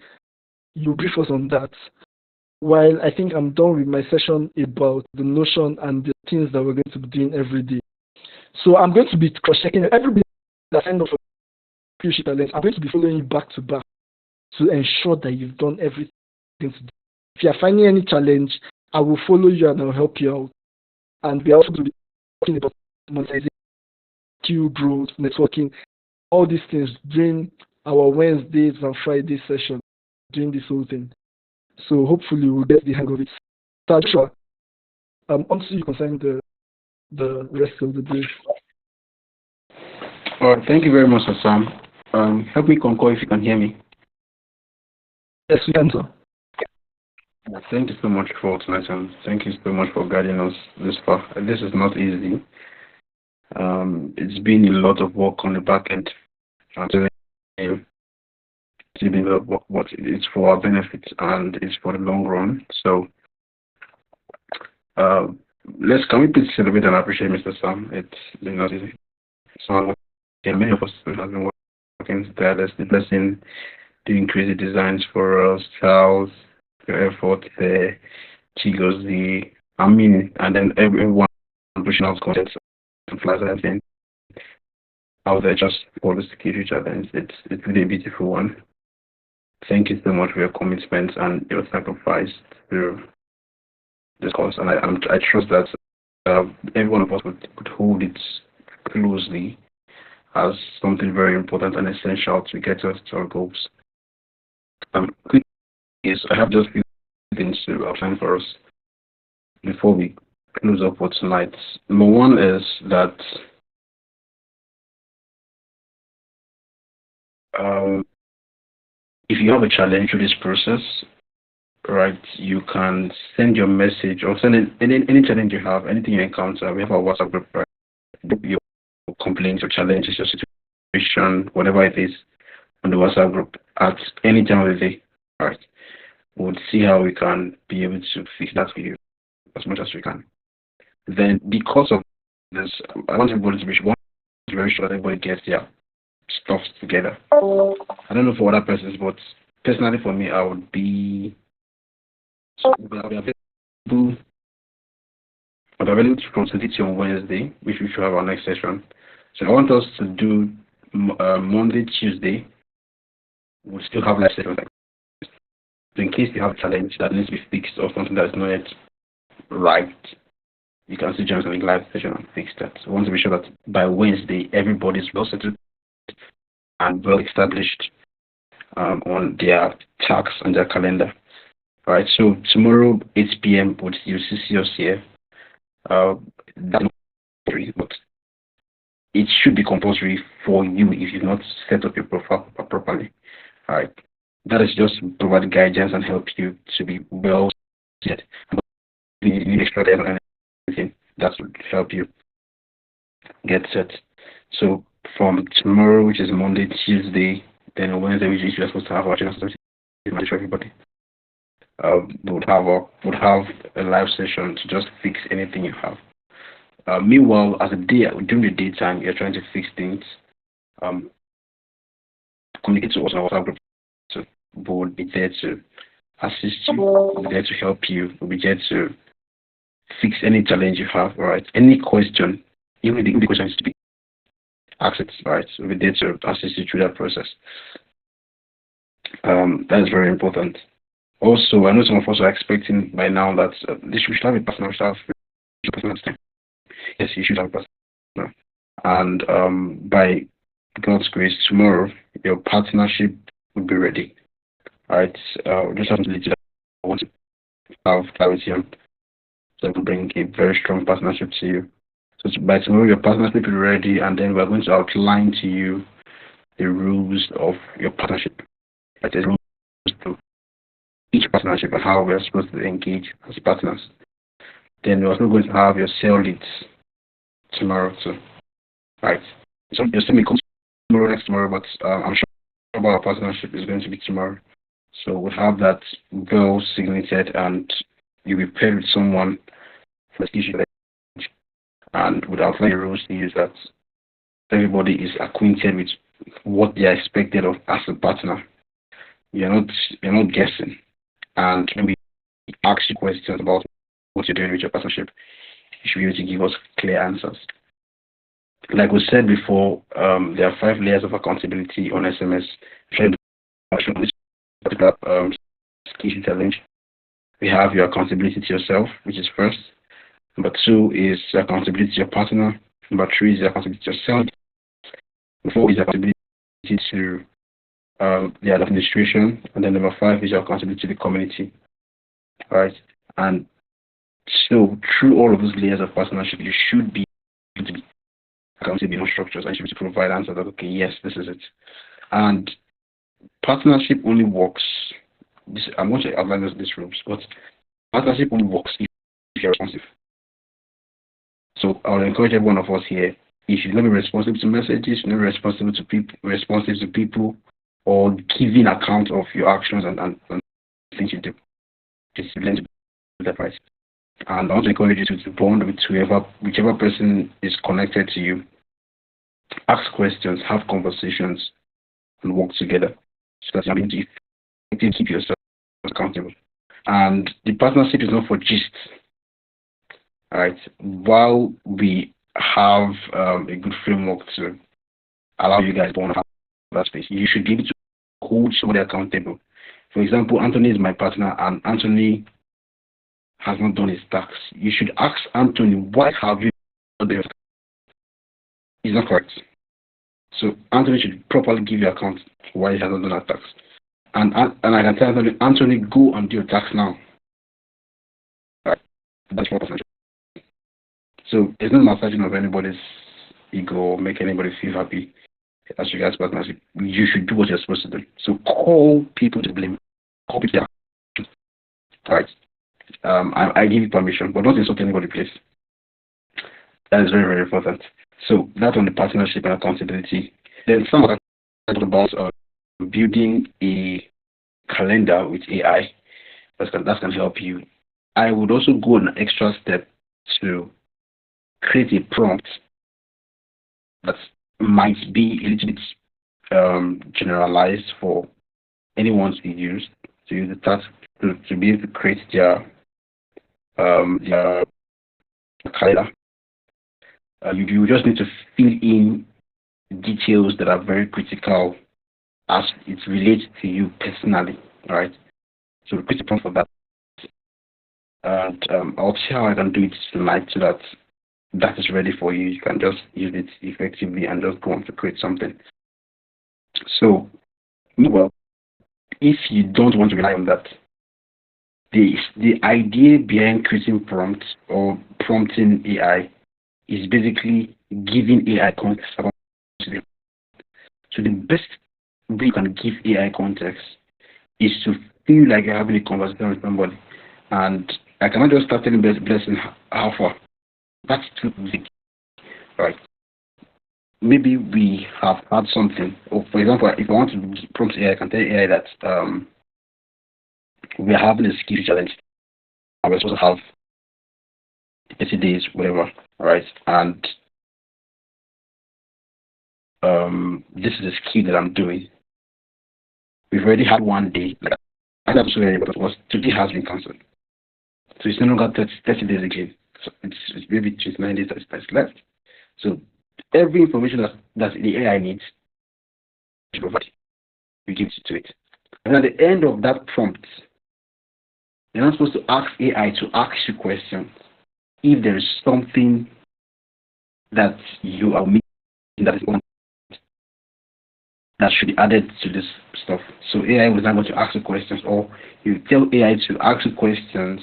you brief us on that. While I think I'm done with my session about the Notion and the things that we're going to be doing every day. So I'm going to be cross-checking everybody that signed up for Skill Shift Challenge. I'm going to be following you back to back to ensure that you've done everything to do. If you are finding any challenge, I will follow you and I'll help you out. And we are also going to be talking about monetization, skill growth, networking, all these things during our Wednesdays and Friday session, doing this whole thing. So hopefully we'll get the hang of it. So Joshua, onto you concerning the rest of the brief. All right, thank you very much, Sam. Help me concur if you can hear me. Yes, we can, sir. Thank you so much for tonight, and thank you so much for guiding us this far. This is not easy. It's been a lot of work on the back end. It's been a lot of work, but it's for our benefit and it's for the long run. So, can we please celebrate and appreciate Mr. Sam? It's been not easy. So, many of us have been working tirelessly, blessing, doing crazy designs for us, Charles, your effort there, Chigozie, and then everyone pushing out content and flies and everything out there just for the security challenge. It's really a beautiful one. Thank you so much for your commitment and your sacrifice to this cause, and I trust that every one of us would hold it closely as something very important and essential to get us to our goals. Quick is I have just a few things to outline for us before we close up for tonight. Number one is that if you have a challenge through this process, right, you can send your message or send any challenge you have, anything you encounter. We have our WhatsApp group, right? Your complaints, your challenges, your situation, whatever it is, on the WhatsApp group at any time of the day, right? We'll see how we can be able to fix that for you as much as we can. Then, because of this, I want everybody to be very sure that everybody gets their stuff together. I don't know for other persons, but personally for me, I'll be available to consultate you on Wednesday, which we should have our next session. So I want us to do Monday, Tuesday. We'll still have live sessions. So in case you have a challenge that needs to be fixed or something that is not yet right, you can still join us on the live session and fix that. So we want to be sure that by Wednesday, everybody's well settled and well established on their tasks and their calendar. All right, so tomorrow, 8 p.m., you'll see us here. That's not compulsory, but it should be compulsory for you if you've not set up your profile properly. All right, that is just provide guidance and help you to be well set. If you need extra data and anything, that would help you get set. So from tomorrow, which is Monday, Tuesday, then on Wednesday, which is supposed to have our chance to manage everybody. Would have a live session to just fix anything you have. Meanwhile, during the daytime, you're trying to fix things. Communicate to us on our WhatsApp group. So we'll be there to assist you. We'll be there to help you. We'll be there to fix any challenge you have. All right. Any question, even the question is to be asked. All right. We'll be there to assist you through that process. That is very important. Also, I know some of us are expecting by now that this should have a personal staff. Yes, you should have a personal. And by God's grace, tomorrow your partnership will be ready. Alright, just have to let you know. I want to have clarity on so I can bring a very strong partnership to you. So by tomorrow, your partnership will be ready, and then we're going to outline to you the rules of your partnership. Like the rules to each partnership and how we're supposed to engage as partners. Then we're also going to have your sale leads tomorrow too. Right. So you'll see me come tomorrow, next tomorrow, but I'm sure about our partnership is going to be tomorrow. So we'll have that goal signated, and you'll be paired with someone for the issue, and would outline the rules to use that everybody is acquainted with what they are expected of as a partner. You're not guessing. And when we ask you questions about what you're doing with your partnership, you should be able to give us clear answers. Like we said before, there are 5 layers of accountability on SMS. This particular skill challenge. We have your accountability to yourself, which is first. Number 2 is accountability to your partner. Number 3 is accountability to yourself. Number 4 is accountability to the administration, and then number 5 is your accountability to the community. Right? And so through all of those layers of partnership, you should be able to be accountable in structures, and you should be able to provide answers that, okay, yes, this is it. And partnership only works. I'm going to outline these rules, but partnership only works if you're responsive. So I would encourage every one of us here, you should not be responsive to messages, you should not be responsive to people, or giving account of your actions and things you do. Just learn to do that right. And I want to encourage you to bond with whichever person is connected to you. Ask questions, have conversations, and work together, so that you're able to keep yourself accountable. And the partnership is not for gist. All right. While we have a good framework to allow you guys to have that space, you should be able to hold somebody accountable. For example, Anthony is my partner, and Anthony has not done his tax. You should ask Anthony, why have you not done your tax? It's not correct. So Anthony should properly give you account why he has not done that tax. And I can tell Anthony, go and do your tax now. Right. That's what partnership. So it's not massaging of anybody's ego or make anybody feel happy as regards partnership. You should do what you're supposed to do. So call people to blame. Call people to action. Right. I give you permission, but don't insult anybody, please. That is very, very important. So that's on the partnership and accountability. Then some of that about building a calendar with AI. That can help you. I would also go an extra step to create a prompt that might be a little bit generalized for anyone to use the task to be able to create their calendar. You just need to fill in details that are very critical as it relates to you personally, right? So create a prompt for that. And I'll see how I can do it tonight so that is ready for you. You can just use it effectively and just go on to create something. So, well, if you don't want to rely on that, the idea behind creating prompts or prompting AI is basically giving AI context about it. So the best way you can give AI context is to feel like you're having a conversation with somebody. And I cannot just start telling Blessing how far. That's too big. Right. Maybe we have had something. Or for example, if I want to prompt AI, I can tell AI that we are having a skill challenge. And we're supposed to have 30 days, whatever, right? And this is a skill that I'm doing. We've already had one day. Like, I don't know but today has been cancelled. So it's no longer 30 days again. So it's maybe 29 days that's left. So every information that the AI needs, you provide. You give it to it. And at the end of that prompt, you're not supposed to ask AI to ask you questions if there is something that you are missing that is important that should be added to this stuff. So AI was not going to ask you questions, or you tell AI to ask you questions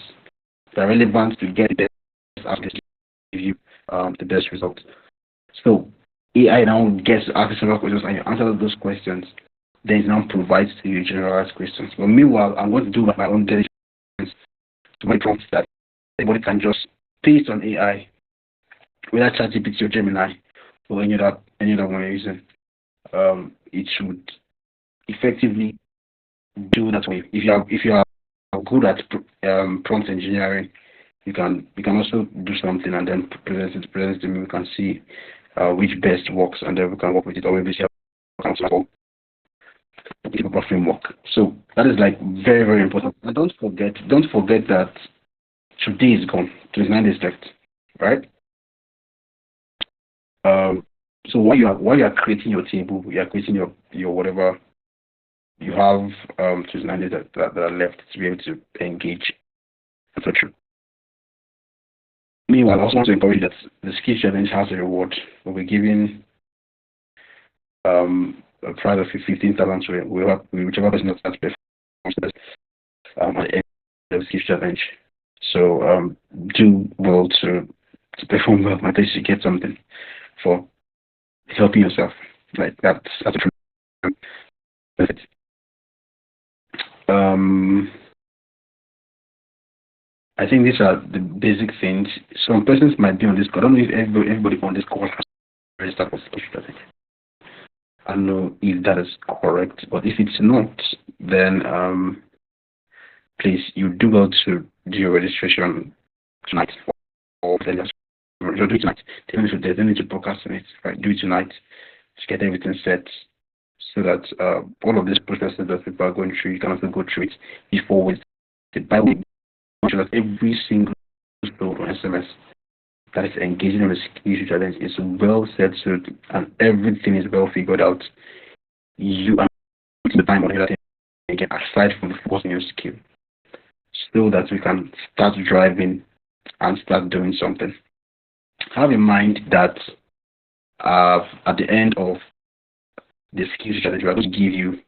that are relevant to get the best answer to give you. the best result. So AI now gets to ask several questions, and you answer those questions. Then it now provides to you generalized questions. But meanwhile, I'm going to do my own diligence to my prompts that anybody can just paste on AI, whether ChatGPT or Gemini or any other one you're using. It should effectively do that way. If you are good at prompt engineering, you can also do something and then present it to me. We can see which best works, and then we can work with it, or maybe see how proper framework. So that is like very, very important. And don't forget that today is gone. 29 days left, right? So while you are creating your table, you are creating your whatever, you have 29 days that are left to be able to engage, etc. Meanwhile, I also want to encourage that the skill challenge has a reward. We'll be giving a prize of 15,000 to whichever person that starts performing at the end of the skill challenge. So do well to perform well. At least you get something for helping yourself. Like that's a true benefit. I think these are the basic things. Some persons might be on this call. I don't know if everybody on this call has registered for skill challenge. I don't know if that is correct, but if it's not, then please, you do well to do your registration tonight, or then just do it tonight. They don't need to procrastinate, right? Do it tonight to get everything set, so that all of these processes that people are going through, you can also go through it before with the Bible. Sure that every single SMS that is engaging in the skill challenge is well settled and everything is well figured out. You are putting the time on everything again, aside from the focus on your skill, so that we can start driving and start doing something. Have in mind that at the end of the skill challenge, we are going to give you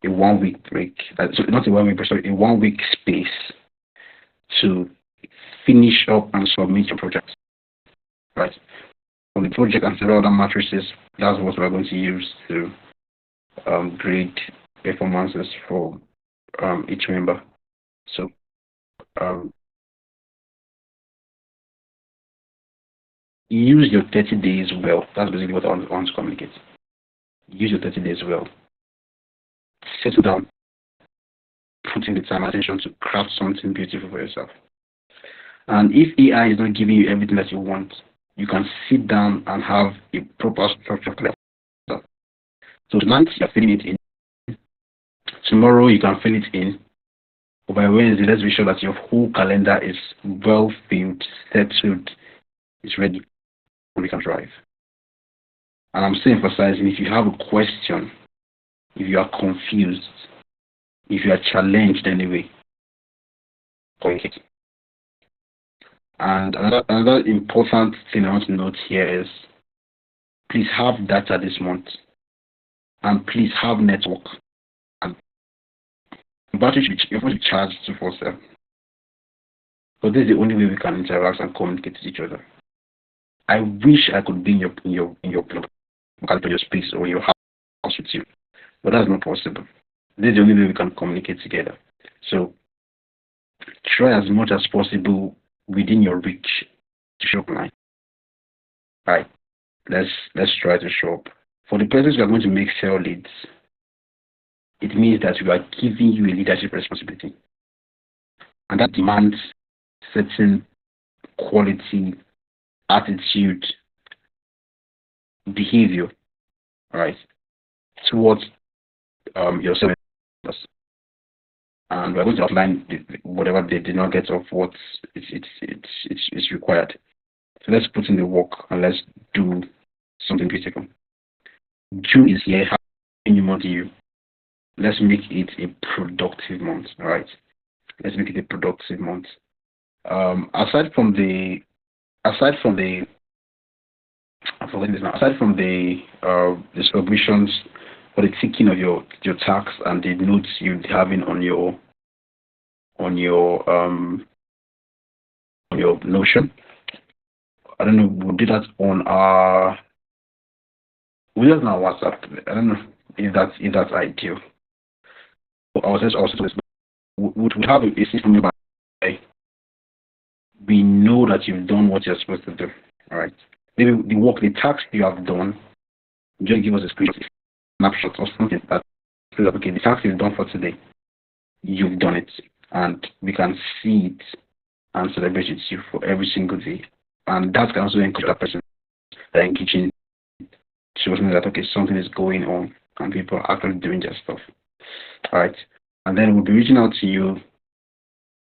a 1 week break. So not a 1 week break, sorry, a 1 week space to finish up and submit your project. Right? On the project and several other matrices, that's what we're going to use to grade performances for each member. So use your 30 days well. That's basically what I want to communicate. Use your 30 days well. Settle down. Put in the time and attention to craft something beautiful for yourself. And if AI is not giving you everything that you want, you can sit down and have a proper structure. So tonight you're filling it in. Tomorrow you can fill it in. But by Wednesday, let's be sure that your whole calendar is well filled, settled, it's ready, and we can drive. And I'm still emphasizing, if you have a question, if you are confused, if you are challenged anyway, communicate. And another important thing I want to note here is, please have data this month, and please have network. And battery should be charged 24/7. But this is the only way we can interact and communicate with each other. I wish I could be in your space or your house with you, but that's not possible. This is the only way we can communicate together. So try as much as possible within your reach to show up online. Right. Let's try to show up. For the persons who are going to make sell leads, it means that we are giving you a leadership responsibility. And that demands certain quality, attitude, behavior, right, towards your service. And we're going to outline whatever they did not get of what it's required. So let's put in the work and let's do something critical. June is here. How many months you? Let's make it a productive month. All right. Let's make it a productive month. Aside from the submissions or the ticking of your tasks and the notes you're having on your Notion, I don't know, we'll do that on our we'll do that on our WhatsApp. I don't know if that's ideal. I was just also would we have a system whereby we know that you've done what you're supposed to do. All right. Maybe the task you have done, just give us a screenshot, snapshot or something that says, okay, the task you've done for today, you've done it, and we can see it and celebrate with you for every single day. And that can also encourage that person that engaging shows me that okay, something is going on and people are actually doing their stuff. All right. And then we'll be reaching out to you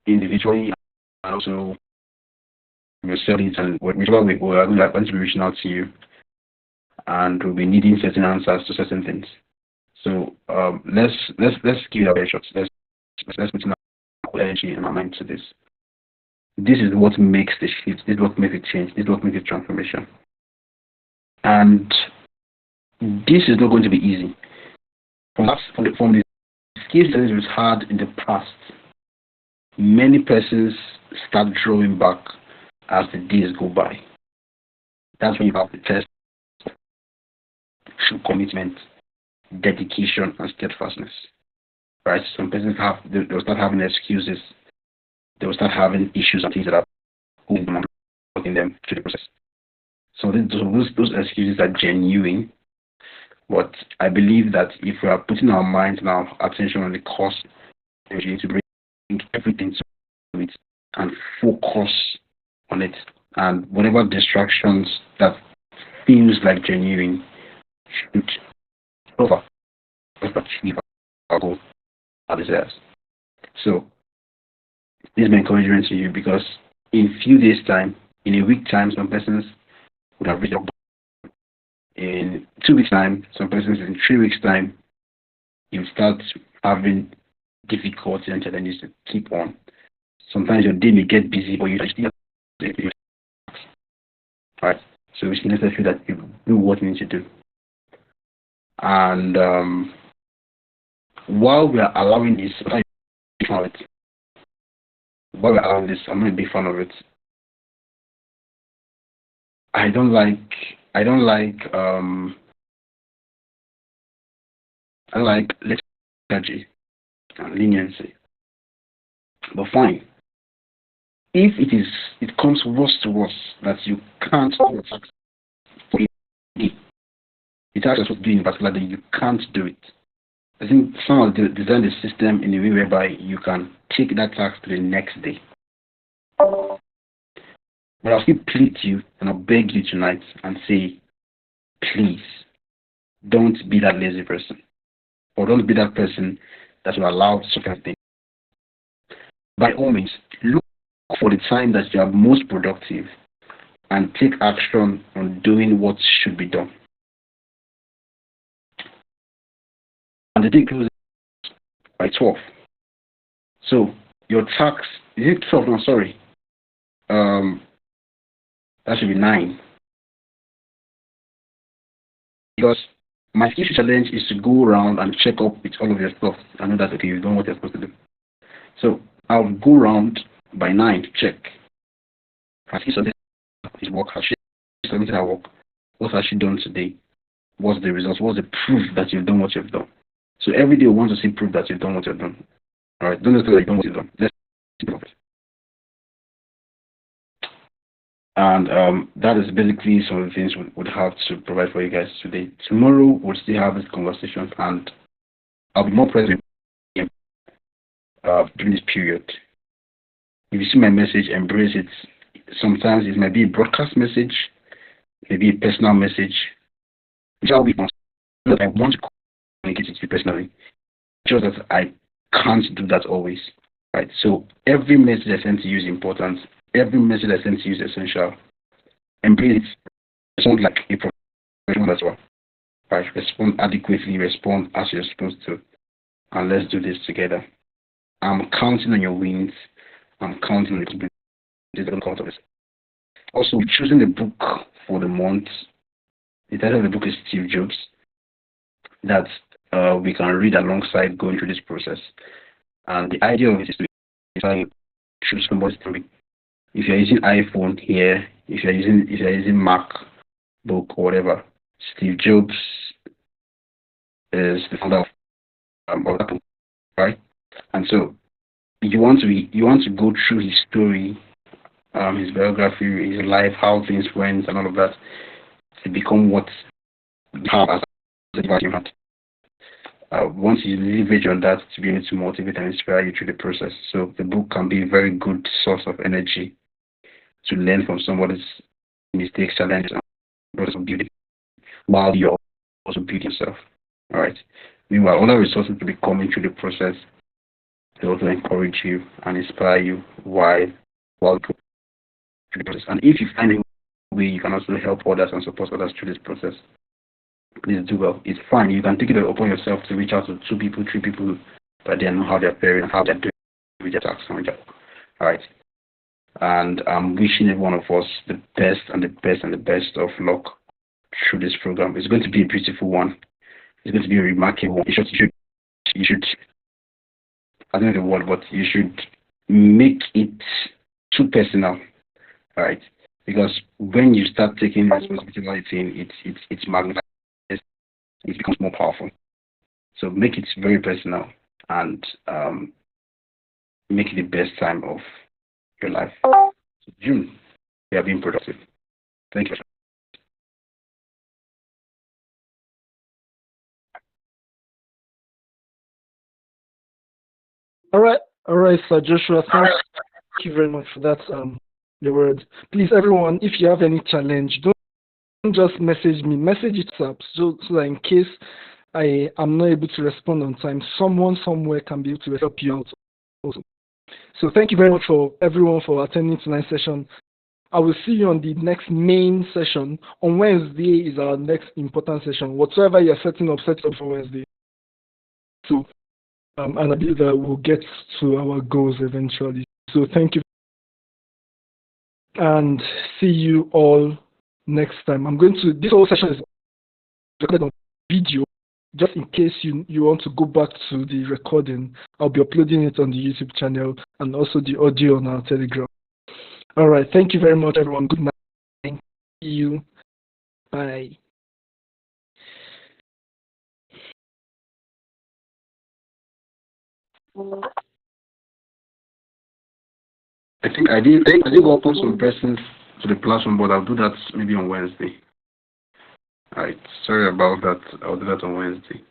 individually and also yourself, and whichever way we are going to be reaching out to you, and we'll be needing certain answers to certain things. So let's give it a very shot. Let's put in our energy and our mind to this. This is what makes the shift. This is what makes the change. This is what makes the transformation. And this is not going to be easy. From the skills that we've had in the past, many persons start drawing back as the days go by. That's when you have the test of true commitment, dedication, and steadfastness. Right? Some persons they'll start having excuses. They'll start having issues and things that are holding them through the process. So those excuses are genuine. But I believe that if we are putting our minds and our attention on the cause, we need to bring everything to it and focus on it. And whatever distractions that feels like genuine should cover us achieve our goal, our desires. So this is my encouragement to you, because in a few days' time, in a week's time, some persons would have reached up. In 2 weeks' time, some persons in 3 weeks' time, you start having difficulty and challenges to keep on. Sometimes your day may get busy, but you still have to. Right? So it's necessary that you do what you need to do. And while we are allowing this, I'm not a big fan of it. While we're allowing this, I'm not a big fan of it. I don't like lethargy and leniency. But fine. If it comes worse to worse that you can't do it for a day, the task you're supposed to do in particular that you can't do it. I think some of the design the system in a way whereby you can take that task to the next day. But I'll still plead to you and I'll beg you tonight and say, please, don't be that lazy person. Or don't be that person that will allow such kind of thing. By all means, look for the time that you are most productive and take action on doing what should be done. And the day closes by 12. So your tax, is it 12? No, sorry. That should be 9. Because my skill challenge is to go around and check up with all of your stuff. I know that okay, you've done what you're supposed to do. So I'll go around by 9 to check. Has she submitted his work? Has she submitted her work? What has she done today? What's the results? What's the proof that you've done what you've done? So every day we want to see proof that you've done what you've done. Alright, don't just say that you've done what you've done. Let's see proof. And that is basically some of the things we would have to provide for you guys today. Tomorrow we'll still have this conversation, and I'll be more present during this period. If you see my message, embrace it. Sometimes it might be a broadcast message, maybe a personal message, which I'll be on that I want to communicate it to you personally. Just that I can't do that always. Right? So every message I send to you is important. Every message I send to you is essential. Embrace it. Respond like a professional as well. Right? Respond adequately, respond as you're supposed to. And let's do this together. I'm counting on your wins. I'm counting on your this. Also, choosing the book for the month. The title of the book is Steve Jobs. That we can read alongside going through this process. And the idea of it is to choose somebody to read. if you're using iPhone here, if you're using MacBook or whatever, Steve Jobs is the founder of Apple, right? And so you want to go through his story, his biography, his life, how things went, and all of that to become what you have as a device you had. Once you leverage on that to be able to motivate and inspire you through the process. So the book can be a very good source of energy to learn from somebody's mistakes, challenges, and process of building while you're also building yourself. All right. Meanwhile, other resources will be coming through the process to also encourage you and inspire you while you go through the process. And if you find a way you can also help others and support others through this process, please do well. It's fine. You can take it upon yourself to reach out to 2 people, 3 people, but they know how they're faring and how they're doing with their tasks and with their work. All right. And I'm wishing every one of us the best and the best and the best of luck through this program. It's going to be a beautiful one. It's going to be a remarkable one. You should I don't know the word, but you should make it too personal. All right. Because when you start taking responsibility in it's magnified. It becomes more powerful. So make it very personal and make it the best time of your life. So June, we are being productive. Thank you. All right, Sir Joshua. Thank you very much for that. The word. Please, everyone, if you have any challenge, don't just message me. Message it up so that in case I am not able to respond on time, someone somewhere can be able to help you out also. So thank you very much for everyone for attending tonight's session. I will see you on the next main session. On Wednesday is our next important session. Whatsoever you're setting up, set up for Wednesday. So, and I believe that we'll get to our goals eventually. So thank you. And see you all next time. This whole session is recorded on video. Just in case you want to go back to the recording, I'll be uploading it on the YouTube channel and also the audio on our Telegram. All right. Thank you very much, everyone. Good night. See you. Bye. I think I did open some persons to the platform, but I'll do that maybe on Wednesday. All right. Sorry about that. I'll do that on Wednesday.